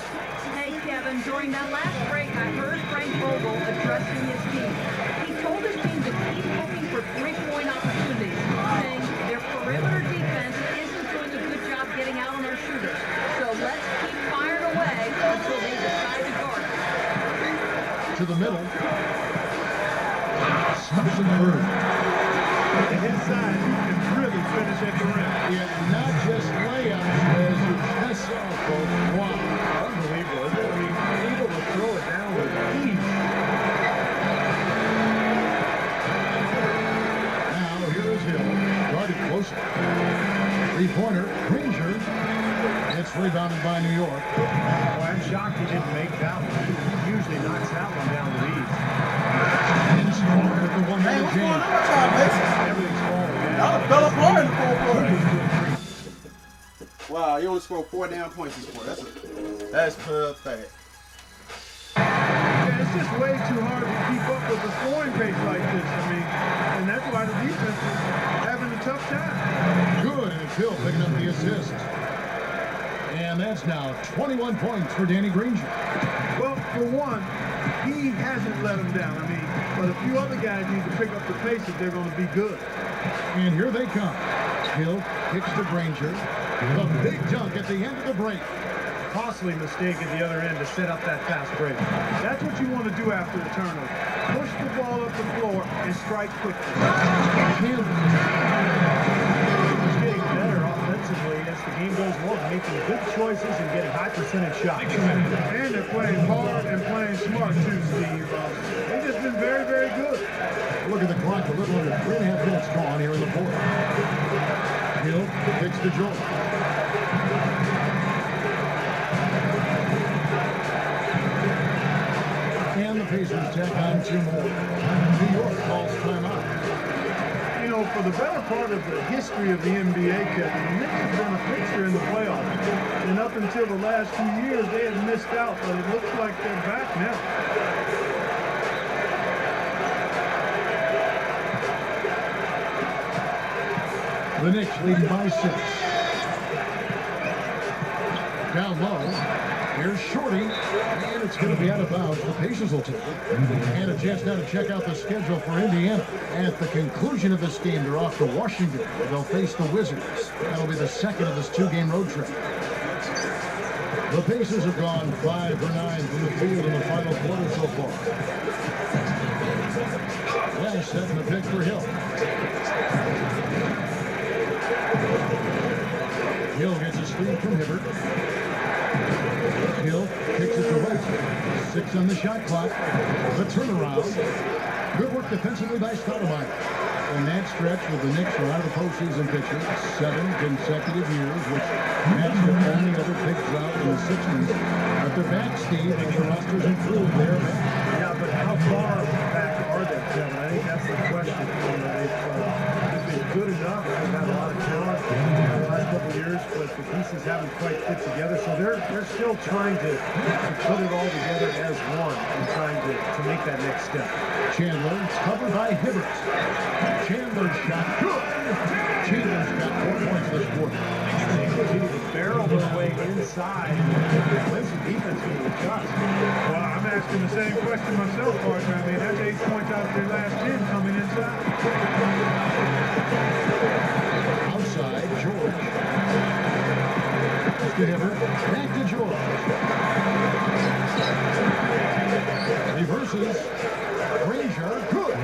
Speaker 7: Hey, Kevin, during that last break, I heard Frank Vogel addressing his team. He told his team to keep looking for three-point opportunities, saying their perimeter defense isn't doing a good job getting out on our shooters. So let's keep firing away until they decide to guard us.
Speaker 3: To the middle. Smashing through.
Speaker 5: Inside, you can really finish at the rim.
Speaker 3: Yeah, not just layups, as you just saw, folks. Wow.
Speaker 4: Unbelievable, isn't it? I mean, able to throw it down with ease.
Speaker 3: Now, here is Hill. Guarded closer. Three-pointer. Granger. It's rebounded by New York.
Speaker 4: Well, I'm shocked he didn't make that one. He usually knocks that one down with ease.
Speaker 3: And scored at the
Speaker 1: Hey,
Speaker 3: one-minute
Speaker 1: what's going on
Speaker 3: game.
Speaker 1: with y'all, Mason?
Speaker 4: Everything's falling, man.
Speaker 1: Y'all fell apart in the fourth quarter. Wow, you only scored 4 damn points this quarter. That's pathetic.
Speaker 5: Yeah, it's just way too hard to keep up with the scoring pace like this. I mean, and that's why the defense is having a tough time.
Speaker 3: Good, and it's Hill picking up the assist. And that's now 21 points for Danny Granger.
Speaker 5: Well, for one, he hasn't let them down. I mean, but a few other guys need to pick up the pace if they're going to be good.
Speaker 3: And here they come. Hill kicks to Granger. The big dunk at the end of the break.
Speaker 4: Costly mistake at the other end to set up that fast break.
Speaker 5: That's what you want to do after the turnover. Push the ball up the floor and strike quickly.
Speaker 3: Hill.
Speaker 4: He's getting better offensively as the game goes on, making good choices and getting high percentage shots.
Speaker 5: And they're playing hard and playing smart too, Steve. They've just been very, very good.
Speaker 3: Look at the clock, a little under 3.5 minutes gone here in the fourth. Hill kicks to Jordan. And the Pacers tack on 2 more. New York calls timeout.
Speaker 5: You know, for the better part of the history of the NBA, Kevin, the Knicks have been a fixture in the playoffs. And up until the last few years, they had missed out, but it looks like they're back now.
Speaker 3: The Knicks leading by 6. Down low. Here's Shorty. And it's going to be out of bounds. The Pacers will take it. And a chance now to check out the schedule for Indiana. At the conclusion of this game, they're off to Washington. They'll face the Wizards. That'll be the second of this 2-game road trip. The Pacers have gone 5 for 9 from the field in the final quarter so far. Well, setting the pick for Hill. Hill gets a screen from Hibbert. Hill kicks it to West. 6 on the shot clock. The turnaround. Good work defensively by Stoudemire. In that stretch with the Knicks are out of the postseason picture 7 consecutive years, which matched the only other big drought in the 60s. But they're back, Steve, and the roster's improved there.
Speaker 4: Yeah, but how far back are they, Kevin? I think that's the question. You know, they've been good enough. They've had a lot of talent in the last couple of years, but the pieces haven't quite fit together. So they're still trying to put it all together as one and trying to make that next step.
Speaker 3: Chandler, covered by Hibbert. Chandler's shot, good! Chandler's got 4 points this quarter.
Speaker 4: They continue to barrel their way inside. When's the defense going to adjust?
Speaker 5: Well, I'm asking the same question myself, partner. I mean, that's 8 points out of their last 10 coming inside.
Speaker 3: Outside, George. To Hibbert, back to George. Reverses. Granger, good.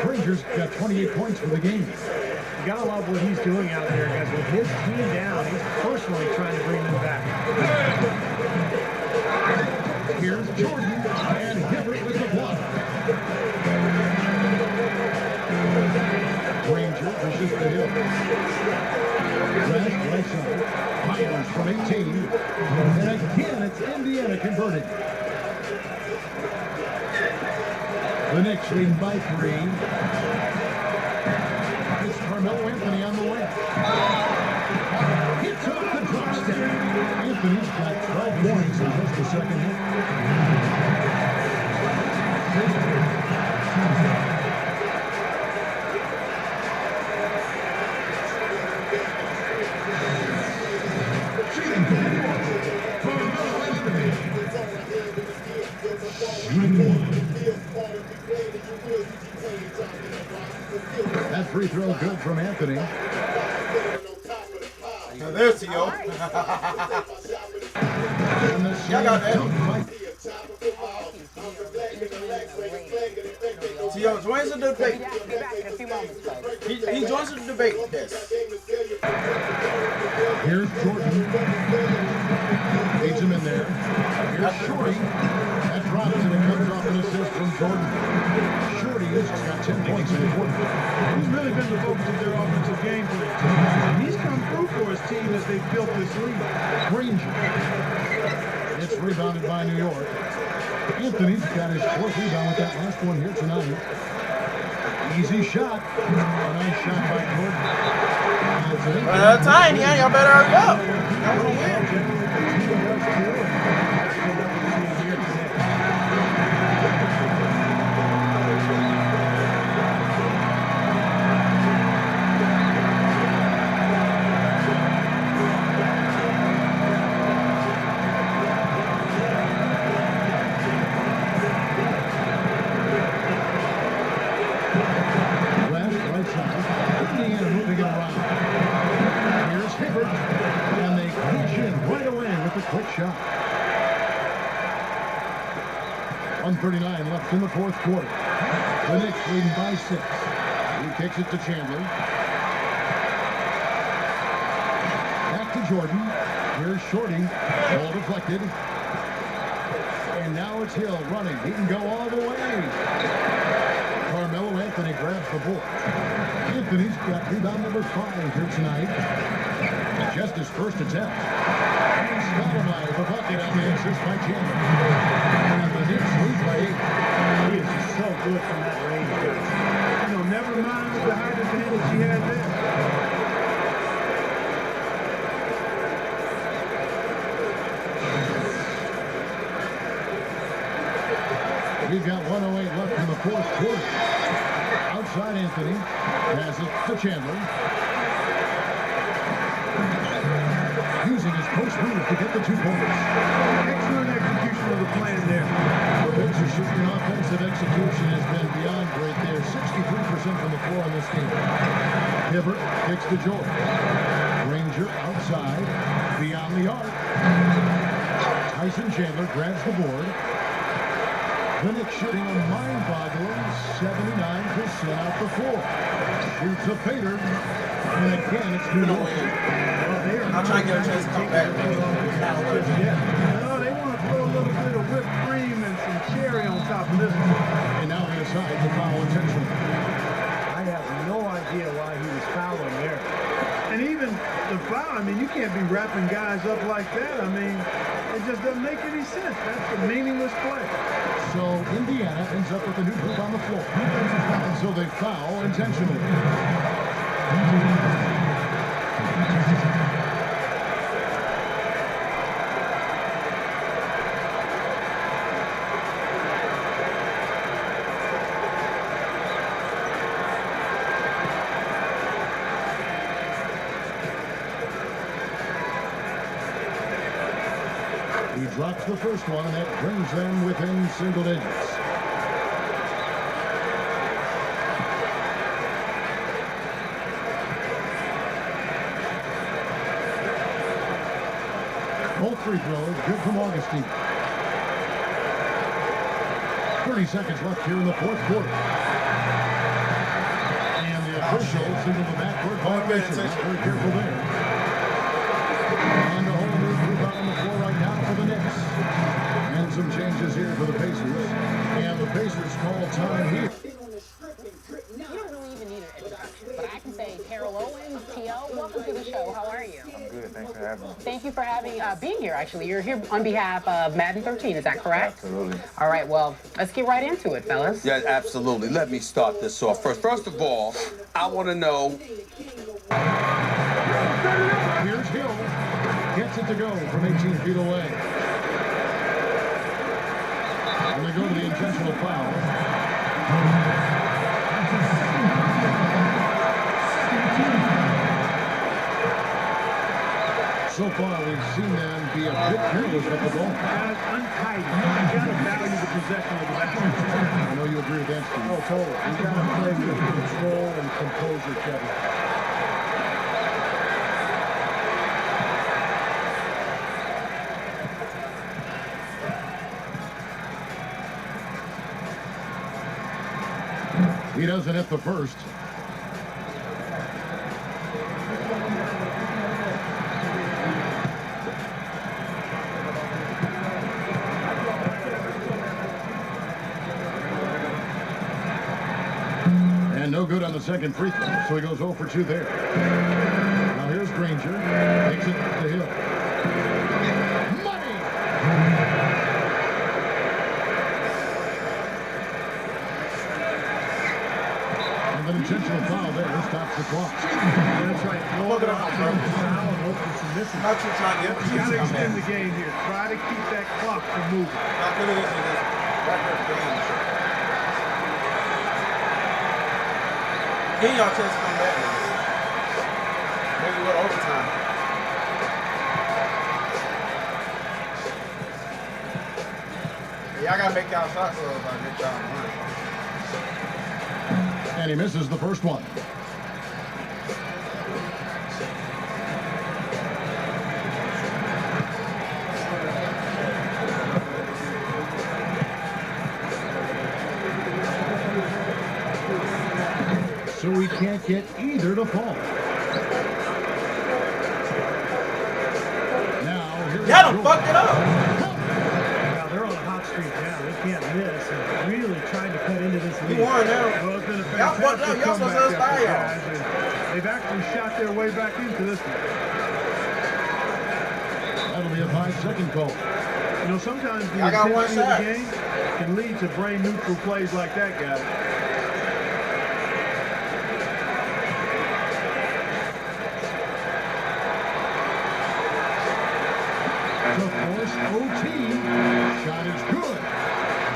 Speaker 3: Granger's got 28 points for the game.
Speaker 4: You gotta love what he's doing out there, guys. With his team down, he's personally trying to bring them back.
Speaker 3: Here's Jordan and Hibbert with the block. Granger pushes the Hill. Rash right side. Myers from 18. And again, it's Indiana converting. The Knicks leading by 3. It's Carmelo Anthony on the way. He took the drop step. Anthony's got 12 points in just the second hit. That free throw good from Anthony.
Speaker 1: Now there's T.O.
Speaker 3: And the
Speaker 1: Y'all got that.
Speaker 3: fight.
Speaker 1: T.O. joins the debate.
Speaker 7: Be back in a few moments, folks.
Speaker 1: He joins the debate. Yes.
Speaker 3: Here's Jordan. Leads him in there. Here's Shorty. That drops and it comes off an assist from Jordan. Shorty has got 10 points in the quarter.
Speaker 5: He's really been the focus of their offensive game plan. And he's come through for his team as they've built this lead.
Speaker 3: Granger. It's rebounded by New York. Anthony's got his 4th rebound with that last one here tonight. Easy shot. A nice shot by Jordan.
Speaker 1: Tiny, y'all better hurry up. Y'all want to win.
Speaker 3: Quick shot. 1:39 left in the 4th quarter. The Knicks leading by 6. He kicks it to Chandler. Back to Jordan. Here's Shorty. Ball deflected. And now it's Hill running. He can go all the way. Carmelo Anthony grabs the board. Anthony's got rebound number 5 here tonight. Just his first attempt. Stoudemire, the bucket on the assist by Chandler. And the Knicks lead by 8.
Speaker 5: He is just so good from that range, guys. You know, never mind the height advantage he had there.
Speaker 3: We've got 1:08 left in the 4th quarter. Outside Anthony. Passes it to Chandler. Using his post move to get the 2 points.
Speaker 5: Excellent execution of the plan there.
Speaker 3: The Pacers shooting offensive execution has been beyond great there. 63% from the floor on this team. Hibbert kicks to Jordan. Granger outside, beyond the arc. Tyson Chandler grabs the board. The Knicks shooting a mind-boggling 79% off the floor. Shoots a fader. And again, it's New York.
Speaker 1: I'm trying to get a chance to come back.
Speaker 5: No, they want to throw a little bit of whipped cream and some cherry on top of this one.
Speaker 3: And now he decides to foul intentionally.
Speaker 5: I have no idea why he was fouling there. And even the foul, I mean, you can't be wrapping guys up like that. I mean, it just doesn't make any sense. That's a meaningless play.
Speaker 3: So Indiana ends up with a new group on the floor. And so they foul intentionally. He drops the first one, and that brings them within single digits. Both free throws, good from Augustine. 30 seconds left here in the 4th quarter. And the official signaled the backward violation. Not very careful there. And a whole new group out on the floor right now for the Knicks. And some changes here for the Pacers. And the Pacers call time here.
Speaker 8: You don't really even need an introduction, but I can say Carol Owens, T.O., welcome to the show. How are you?
Speaker 9: I'm good. Thanks for having me.
Speaker 8: Thank you for being here, actually. You're here on behalf of Madden 13, is that correct?
Speaker 9: Absolutely.
Speaker 8: All right, well, let's get right into it, fellas.
Speaker 9: Yeah, absolutely. Let me start this off first. First of all, I want to know.
Speaker 3: Here's Hill. Gets it to go from 18 feet away. And they go to the intentional foul. So far, we've seen them be a bit careless with the ball.
Speaker 5: Guys, untidy. You got to value the
Speaker 4: possession of the basketball.
Speaker 3: I know you agree with that, Steve.
Speaker 4: Oh, totally. You got to play with control and composure, Kevin.
Speaker 3: He doesn't hit the first. And no good on the second free throw, so he goes 0 for 2 there. Now here's Granger. Takes it to Hill. Money! An intentional foul there stops the clock.
Speaker 4: That's right. Look at him.
Speaker 1: Not too trying to
Speaker 4: You got to extend the game here. Try to keep that clock from moving.
Speaker 1: Not good at this in this record game. Then y'all chance to come back now. Maybe with overtime. Yeah, I gotta make y'all shots so if I get y'all money.
Speaker 3: And he misses the first one. So we can't get either to fall. Now, here's
Speaker 1: Y'all done fucked it up.
Speaker 4: Now they're on a hot streak now. They can't miss and really trying to cut into this lead.
Speaker 1: You won now.
Speaker 4: Well, it's been a
Speaker 1: Y'all fucked
Speaker 4: fantastic
Speaker 1: up. Y'all supposed to
Speaker 4: comeback
Speaker 1: inspire
Speaker 4: effort,
Speaker 1: y'all.
Speaker 4: guys, and they've actually shot their way back into this one.
Speaker 3: That'll be a 5-second call.
Speaker 4: You know, sometimes the
Speaker 1: I got one
Speaker 4: intensity of
Speaker 1: shot.
Speaker 4: the game can lead to brain-neutral plays like that, guys.
Speaker 3: The force OT. Shot is good.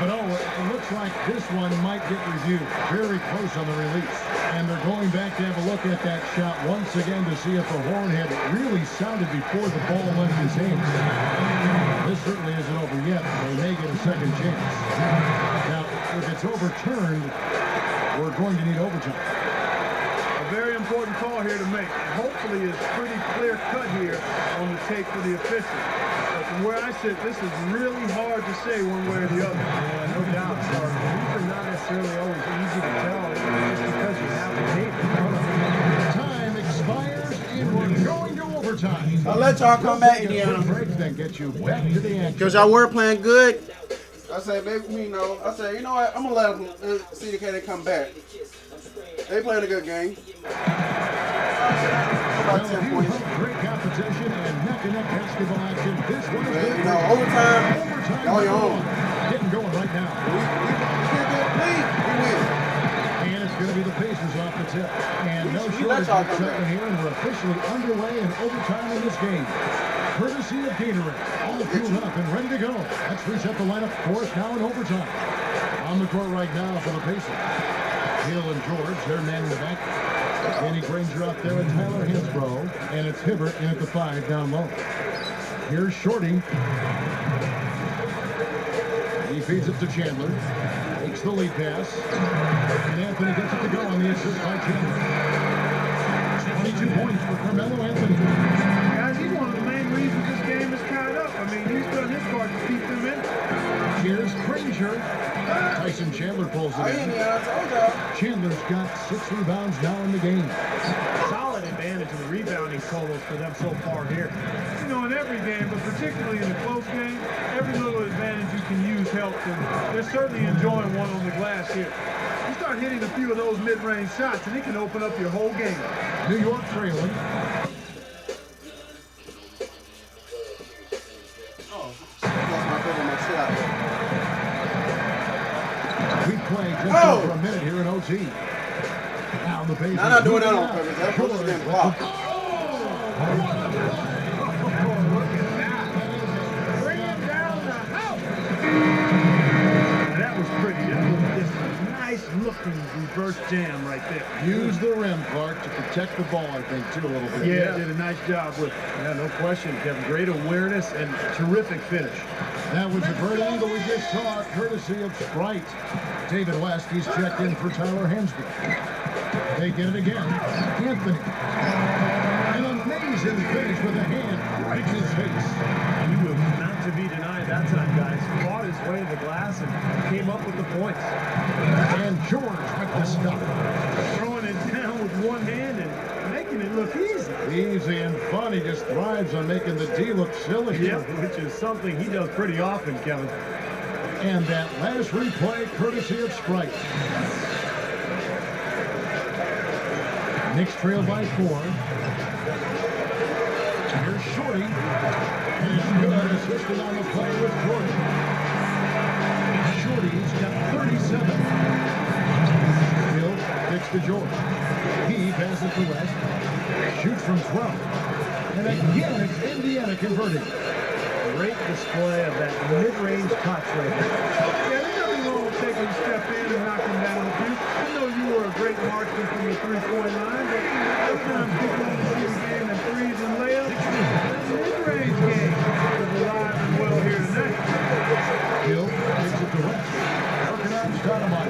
Speaker 3: But oh, it looks like this one might get reviewed. Very close on the release. And they're going back to have a look at that shot once again to see if the horn had really sounded before the ball left his hands. This certainly isn't over yet. They may get a second chance. Now, if it's overturned, we're going to need overtime.
Speaker 4: A very important call here to make. Hopefully it's pretty clear cut here on the tape for the official. But from where I sit, this is really hard to say one way or the other. Yeah, no doubt, Sergeant. These are not necessarily always easy to tell just because you have the tape in front of you.
Speaker 3: Time expires and we're going to overtime.
Speaker 1: I'll let y'all come back, Indiana.
Speaker 3: Break, then get you back to the action.
Speaker 1: Because y'all were playing good. I said, maybe, you know, I said, you know what, I'm going to let them see the they come back. They playing a good game. About 10 points.
Speaker 3: Great competition and neck-to-neck basketball action. This one is
Speaker 1: You know, overtime, y'all your own.
Speaker 3: Getting going right now.
Speaker 1: We win.
Speaker 3: And it's going to be the Pacers off the tip. And no
Speaker 1: We
Speaker 3: shortage
Speaker 1: let y'all
Speaker 3: of
Speaker 1: come
Speaker 3: excitement
Speaker 1: back.
Speaker 3: here, and we're officially underway in overtime in this game. Courtesy of Gatorade. All fueled up and ready to go. Let's reset the lineup for us now in overtime. On the court right now for the Pacers. Hill and George, they're manning the back. Danny Granger up there and Tyler Hansbrough. And it's Hibbert in at the 5 down low. Here's Shorty. He feeds it to Chandler. Takes the lead pass. And Anthony gets it to go on the assist by Chandler. 22 points for Carmelo Anthony.
Speaker 4: Guys, he's one of the main reasons this game is tied up. I mean, he's done his part to keep them in.
Speaker 3: Here's Granger. Tyson Chandler pulls it in.
Speaker 1: I told y'all.
Speaker 3: Chandler's got 6 rebounds now in the game.
Speaker 4: Solid advantage in the rebounding totals for them so far here. You know, in every game, but particularly in a close game, every little advantage you can use helps, and they're certainly enjoying one on the glass here. You start hitting a few of those mid-range shots, and it can open up your whole game.
Speaker 3: New York trailing. We play just over a minute here in OT. Now the Pacers.
Speaker 1: I'm not doing that on purpose. That's supposed to be blocked.
Speaker 4: Bring him down the house. That was pretty. That was just a nice looking reverse jam right there.
Speaker 3: Use the rim, Clark, to protect the ball, I think, too, a little bit.
Speaker 4: Yeah, did a nice job with it. Yeah, no question, Kevin. Great awareness and terrific finish.
Speaker 3: That was a great angle we just saw, courtesy of Sprite. David West, he's checked in for Tyler Hansby. They get it again. Anthony. An amazing finish with a hand right to his face.
Speaker 4: He was not to be denied that time, guys. Fought his way to the glass and came up with the points.
Speaker 3: And George with the stop.
Speaker 5: Throwing it down with one hand and making it look easy.
Speaker 3: Easy and fun. He just thrives on making the D look silly.
Speaker 4: Yeah, which is something he does pretty often, Kevin.
Speaker 3: And that last replay, courtesy of Sprite. Knicks trail by 4. Here's Shorty. And it's good, assisted on the play with Jordan. Shorty's got 37. Hill kicks to George. He passes to West. Shoots from 12. And again, it's Indiana converting.
Speaker 4: Great display of that mid-range touch right there.
Speaker 5: Yeah, there's nothing wrong with taking a step in and knocking down a few. I know you were a great marksman from the three-point line, but sometimes people want to see the game in threes and layups. The mid-range game is alive and well here tonight.
Speaker 3: Hill takes it to West. Working on Stoudemire.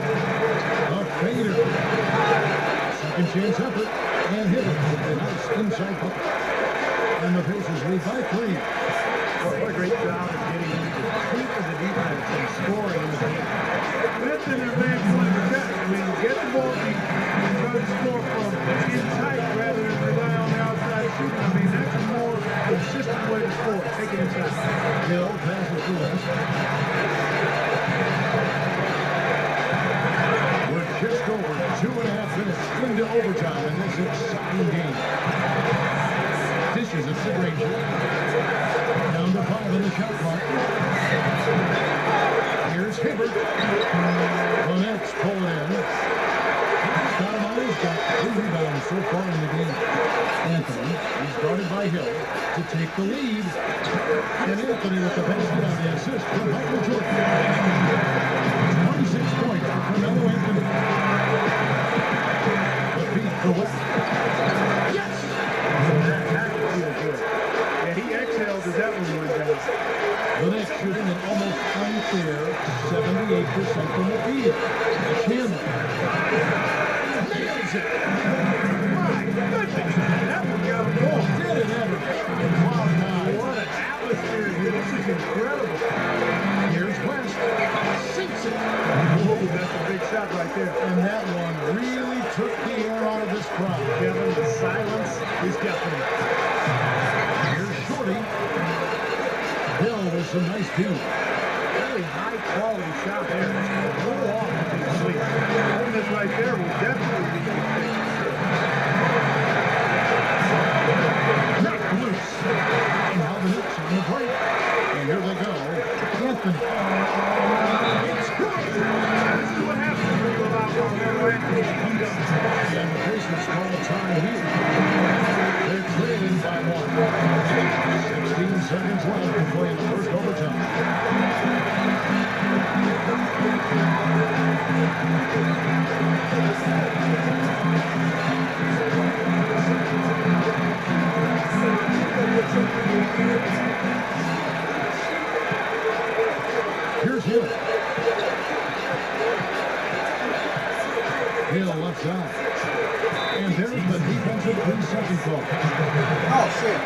Speaker 3: A fader. Second chance effort. And hit it with a nice inside hook. And the Pacers lead by 3.
Speaker 4: What a great job of getting into the teeth of the defense and scoring in the paint.
Speaker 5: That's in their man point protect. I mean, get the ball deep and try to score from in tight rather than rely on the outside shooting. I mean, that's a more consistent way to score. Take it inside.
Speaker 3: Hill passes to West. We're just over 2.5 minutes into overtime in this exciting game. Dishes at mid-range. Down to 5 in the shot clock. Here's Hibbert. The Knicks pull it in. Stoudemire's got 3 rebounds so far in the game. Anthony is guarded by Hill to take the lead. And Anthony with the basket on the assist from Michael Jordan. 26 points for Carmelo Anthony. The beat for West. Yes!
Speaker 5: That would feel good. Yeah, he exhaled as that one went down.
Speaker 3: The Knicks shooting an almost unfair 78% from the field. Chandler. Nails it!
Speaker 5: My goodness, that one got him going.
Speaker 3: Did it ever? Wow, nice.
Speaker 5: What an atmosphere here. This is incredible.
Speaker 3: Here's West. Sinks it.
Speaker 5: Oh, that's a big shot right there.
Speaker 3: And that one really took the air out of this crowd.
Speaker 4: Kevin, the silence is deafening.
Speaker 3: Here's Shorty. Hill with some nice D.
Speaker 4: Really high-quality shot there. A little off to the sleep.
Speaker 5: Holding this right there will definitely be a mistake.
Speaker 3: Knocked loose. And now the Knicks on the break. And here they go. Anthony. It's good.
Speaker 5: This is what happens when you allow Carmelo Anthony to heat up.
Speaker 3: And the Pacers call a time here. They're trailing by 1. 16 seconds left to play in the first overtime. Here's Hill. Hill left side. And there's the defensive 3-second call.
Speaker 1: Oh, shit.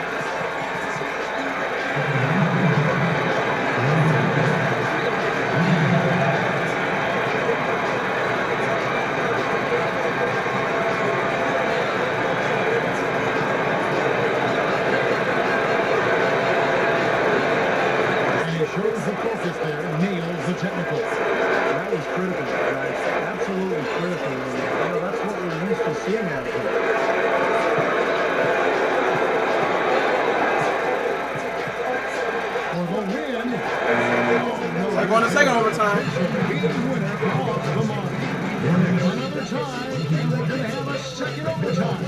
Speaker 3: Shows the focus there, nails the technical.
Speaker 4: That was critical, guys. Absolutely critical. You know, that's what we're used to seeing out of him.
Speaker 3: For the win. Oh, no.
Speaker 1: Like on the second overtime.
Speaker 3: Being winner off the mark. Another time, and we're going to have a second overtime.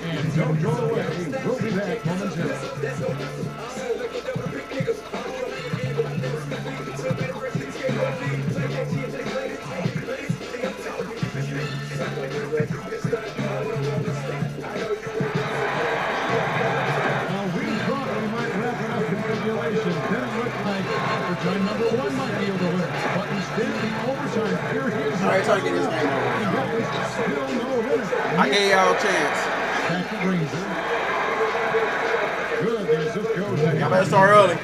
Speaker 3: And don't go away. We'll be back momentarily. We thought we might wrap it up in regulation. Then it looked like overtime
Speaker 1: trying to get this game over.
Speaker 3: Still no hitter.
Speaker 1: I gave y'all a chance.
Speaker 3: Back to Granger. Good, the assist goes to
Speaker 1: Y'all better start early.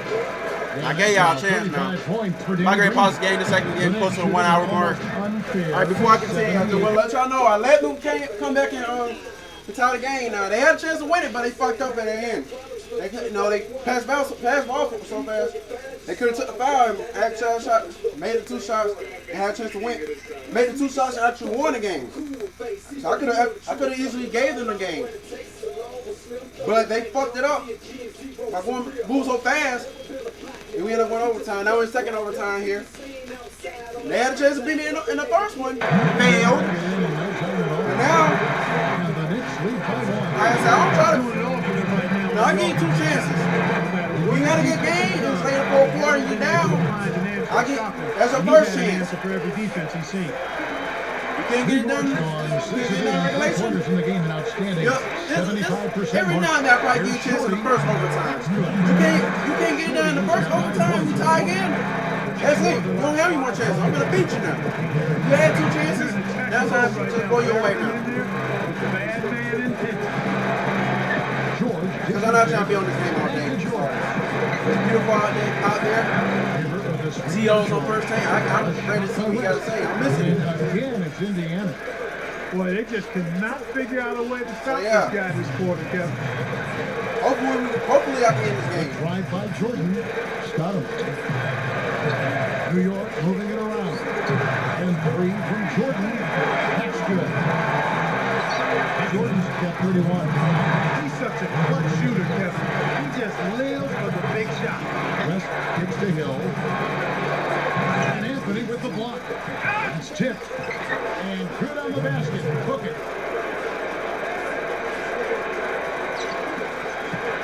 Speaker 1: I gave y'all a chance
Speaker 3: 35
Speaker 1: now.
Speaker 3: points for
Speaker 1: My
Speaker 3: Danny
Speaker 1: great pause
Speaker 3: Granger.
Speaker 1: game, the second game, close to the 1 hour mark.
Speaker 3: Unfair.
Speaker 1: All right, before I continue, I just want to let y'all know I let them come back and tie the game. Now they had a chance to win it, but they fucked up at the end. They passed ball so fast. They could have took the foul and actually shot, made it 2 shots, and had a chance to win. Made it 2 shots and actually won the game. So I could have easily gave them the game, but they fucked it up by going move so fast. And we ended up going overtime. Now we're in second overtime here. They had a chance to beat me in the first one. Failed. And now,
Speaker 3: The Knicks lead by 1.
Speaker 1: like I said, I don't try to. No, I give you 2 chances. If you had a good game and stay in the fourth quarter and you're down, that's your first chance.
Speaker 5: For every defense he's seen.
Speaker 1: You can't get it done. You can't get it done in regulation.
Speaker 3: In the game and outstanding. 75%
Speaker 1: Every now and then I probably give you a chance in the first overtime. You can't get it done in the first overtime. You tie again. That's it. You don't have any more chances. I'm gonna beat you now. You had 2 chances. That's how to just go your way now.
Speaker 5: Bad man intention.
Speaker 1: Because I'm not trying to be on this game all day. It's beautiful out there. CO's on first team. I'm ready to see what you got to say. I'm missing it.
Speaker 3: Again, it's Indiana.
Speaker 5: Boy, they just cannot figure out a way to stop
Speaker 1: Yeah.
Speaker 5: this guy this quarter, Kevin.
Speaker 1: Hopefully I can win this game.
Speaker 3: Drive by Jordan. Stop him. New York moving it around. And 3 from Jordan. That's good. Jordan's got 31.
Speaker 5: He's such a clutch shooter, Kevin. He just lives for the big shot.
Speaker 3: West kicks to Hill. And Anthony with the block. It's tipped. And good on the basket. Hook it.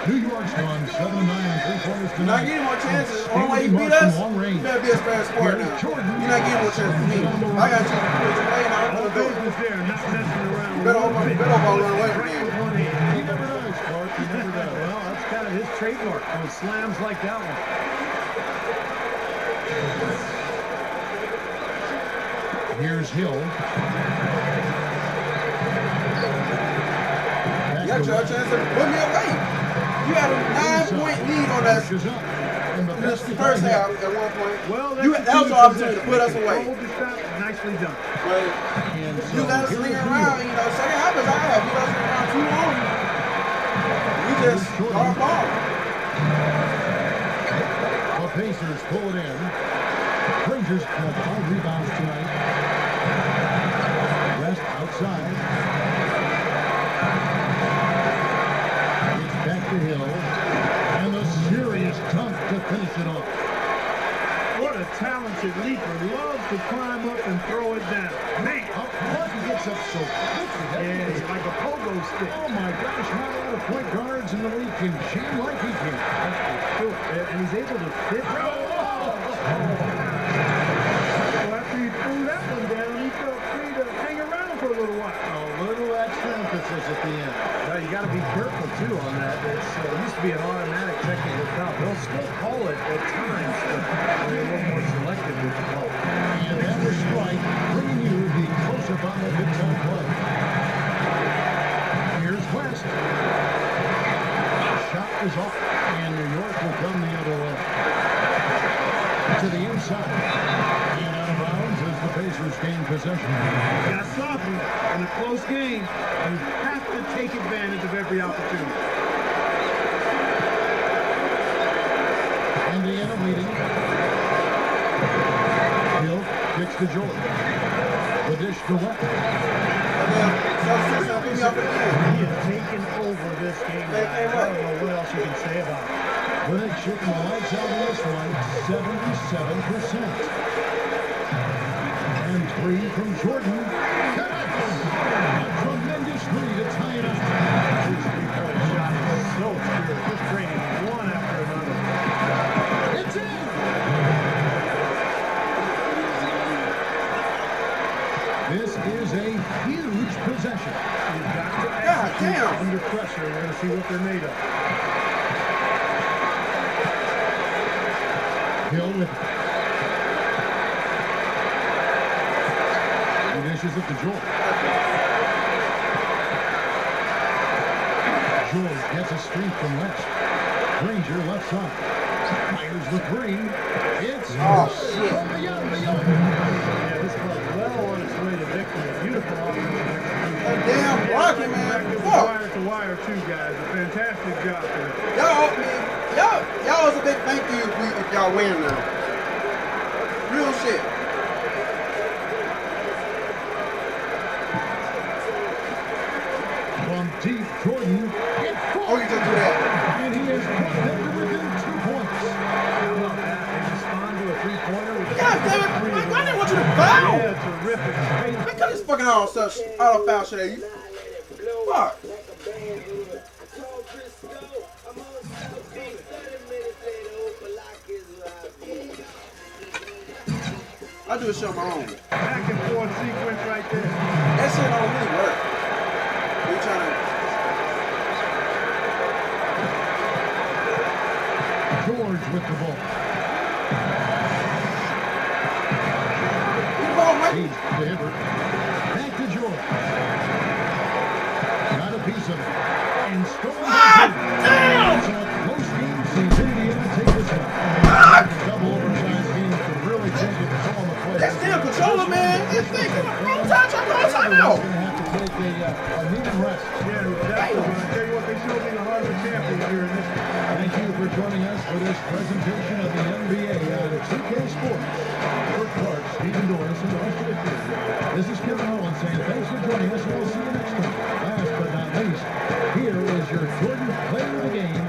Speaker 3: New York's gone 7-9 and 3/4
Speaker 1: You're not
Speaker 3: tonight.
Speaker 1: getting more chances. The only way you beat us, you better be a fair sport now. You're not getting more chances for me. I got a chance to put you away, and I'm
Speaker 5: All
Speaker 1: going to do it.
Speaker 5: business there, not messing around.
Speaker 1: You better hope I run away from
Speaker 5: Right
Speaker 1: the
Speaker 5: with
Speaker 1: game.
Speaker 5: one hand.
Speaker 3: He never does, Clark. He never does.
Speaker 5: Well, that's kind of his trademark on slams like that one.
Speaker 3: Here's Hill.
Speaker 1: You got your chance to put me away. You had a 9-point lead on that in this first half at one point.
Speaker 5: Well,
Speaker 1: That was your opportunity to put us away.
Speaker 5: Hold the shot, nicely done.
Speaker 1: But you let us linger around, second half is our half. You let us linger around too long. We just our ball.
Speaker 3: The Pacers pull it in. Rangers have 5 rebounds tonight. West outside. It's back to Hill. And the serious dunk to finish it off.
Speaker 5: What a talented leaper. Loves to climb up and throw it down. Man,
Speaker 3: He gets up so quickly.
Speaker 5: yeah, it's like a pogo stick.
Speaker 3: Oh my gosh, not a lot of point guards in the league can jam like he can.
Speaker 5: That's for sure. And he's able to fit. So after he threw that one down, he felt free to hang around for a little while.
Speaker 3: A little extra emphasis at the end.
Speaker 5: Well, you got to be careful too on that. It used to be an automatic technical foul. They'll still call it at times, but they're a little more selective with the call.
Speaker 3: And that was strike, bringing you the close-up on the Big Ten play. Here's West. Shot is off, and New York will come the other way. To the inside. And out of bounds as the Pacers gain possession.
Speaker 5: Got sloppy in a close game. You have to take advantage of every opportunity.
Speaker 3: Indiana leading. Hill kicks to Jordan. The dish to West.
Speaker 5: He has taken over this game. I don't know what else you can say about it.
Speaker 3: The Knicks shooting the lights out of this one, 77%. And 3 from Jordan. A tremendous 3 to tie it up.
Speaker 5: His three-point shot is so pure. Just draining one after another.
Speaker 3: It's in! This is a huge possession.
Speaker 5: You've got to
Speaker 1: God
Speaker 5: execute
Speaker 1: damn.
Speaker 5: under pressure. We're going to see what they're made of.
Speaker 3: Hill with dishes it to George. George gets a screen from left. Granger left side. Fires the three. It's
Speaker 1: shit.
Speaker 4: Yeah, this club well on its way to victory. Beautiful offense.
Speaker 1: Damn blocking, man. Fuck.
Speaker 5: Wire to wire, too, guys. A fantastic job today.
Speaker 1: Y'all is a big thank you if y'all win now. Real shit.
Speaker 3: From deep, Jordan.
Speaker 1: Oh, you just do that.
Speaker 3: And he has put them to within 2 points.
Speaker 4: How about that? They respond to a three-pointer with
Speaker 1: God damn it. Mike, I didn't want you to foul.
Speaker 4: Yeah, terrific.
Speaker 1: Man, cut this fucking auto foul shit at you. Fuck. I do a show my own.
Speaker 5: Back and forth sequence right there.
Speaker 1: That shit don't really work. We trying to.
Speaker 3: George with the ball.
Speaker 1: Good ball, Mike.
Speaker 3: Page to Hibbert. Back to George. Got a piece of it. And stolen by
Speaker 1: damn!
Speaker 3: It's a close game. Sees Indiana take this one. Double oversized game to really take it on the play.
Speaker 1: That's damn controller, man. This thing, wrong time, time out.
Speaker 3: Going to have to take a needed rest.
Speaker 5: Yeah, exactly. But I tell you what, they showed me the heart of a champion here in this.
Speaker 3: Thank you for joining us for this presentation of the NBA on 2K Sports. Kurt Clark, Stephen Doris, and the rest of the crew. This is Kevin Owens saying thanks for joining us, and we'll see you next time. Last but not least, here is your Jordan player of the game,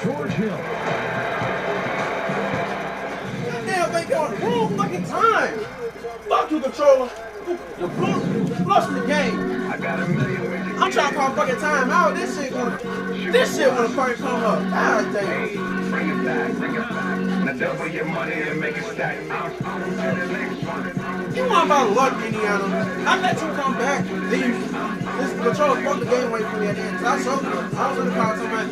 Speaker 3: George Hill.
Speaker 1: Damn, they got the wrong fucking time. Fuck you, controller. You flush the game. I'm trying to call fucking time out. This shit wanna fucking come up. God damn.
Speaker 10: Bring it back. Now double your money and make it stack.
Speaker 1: You want about luck, Indiana. I let you come back. Then this controller fucked the game away from me at the end. I was in the car talking about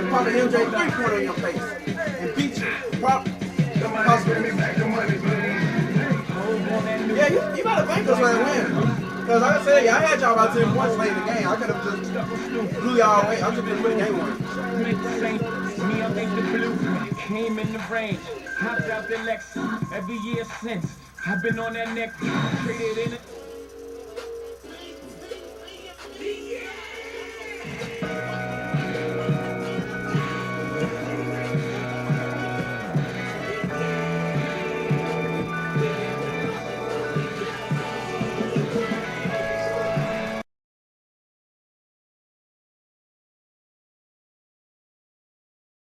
Speaker 1: probably MJ 3-pointer in your face and beat you. Yeah, you gotta thank us when I win. Because like I said, I had y'all about 10 points late in the game. I could have just blew y'all away. I just been putting game one.
Speaker 11: Me, I make the blue. Came in the range. Hopped out the Lexus. Every year since. I've been on that neck. Traded in it.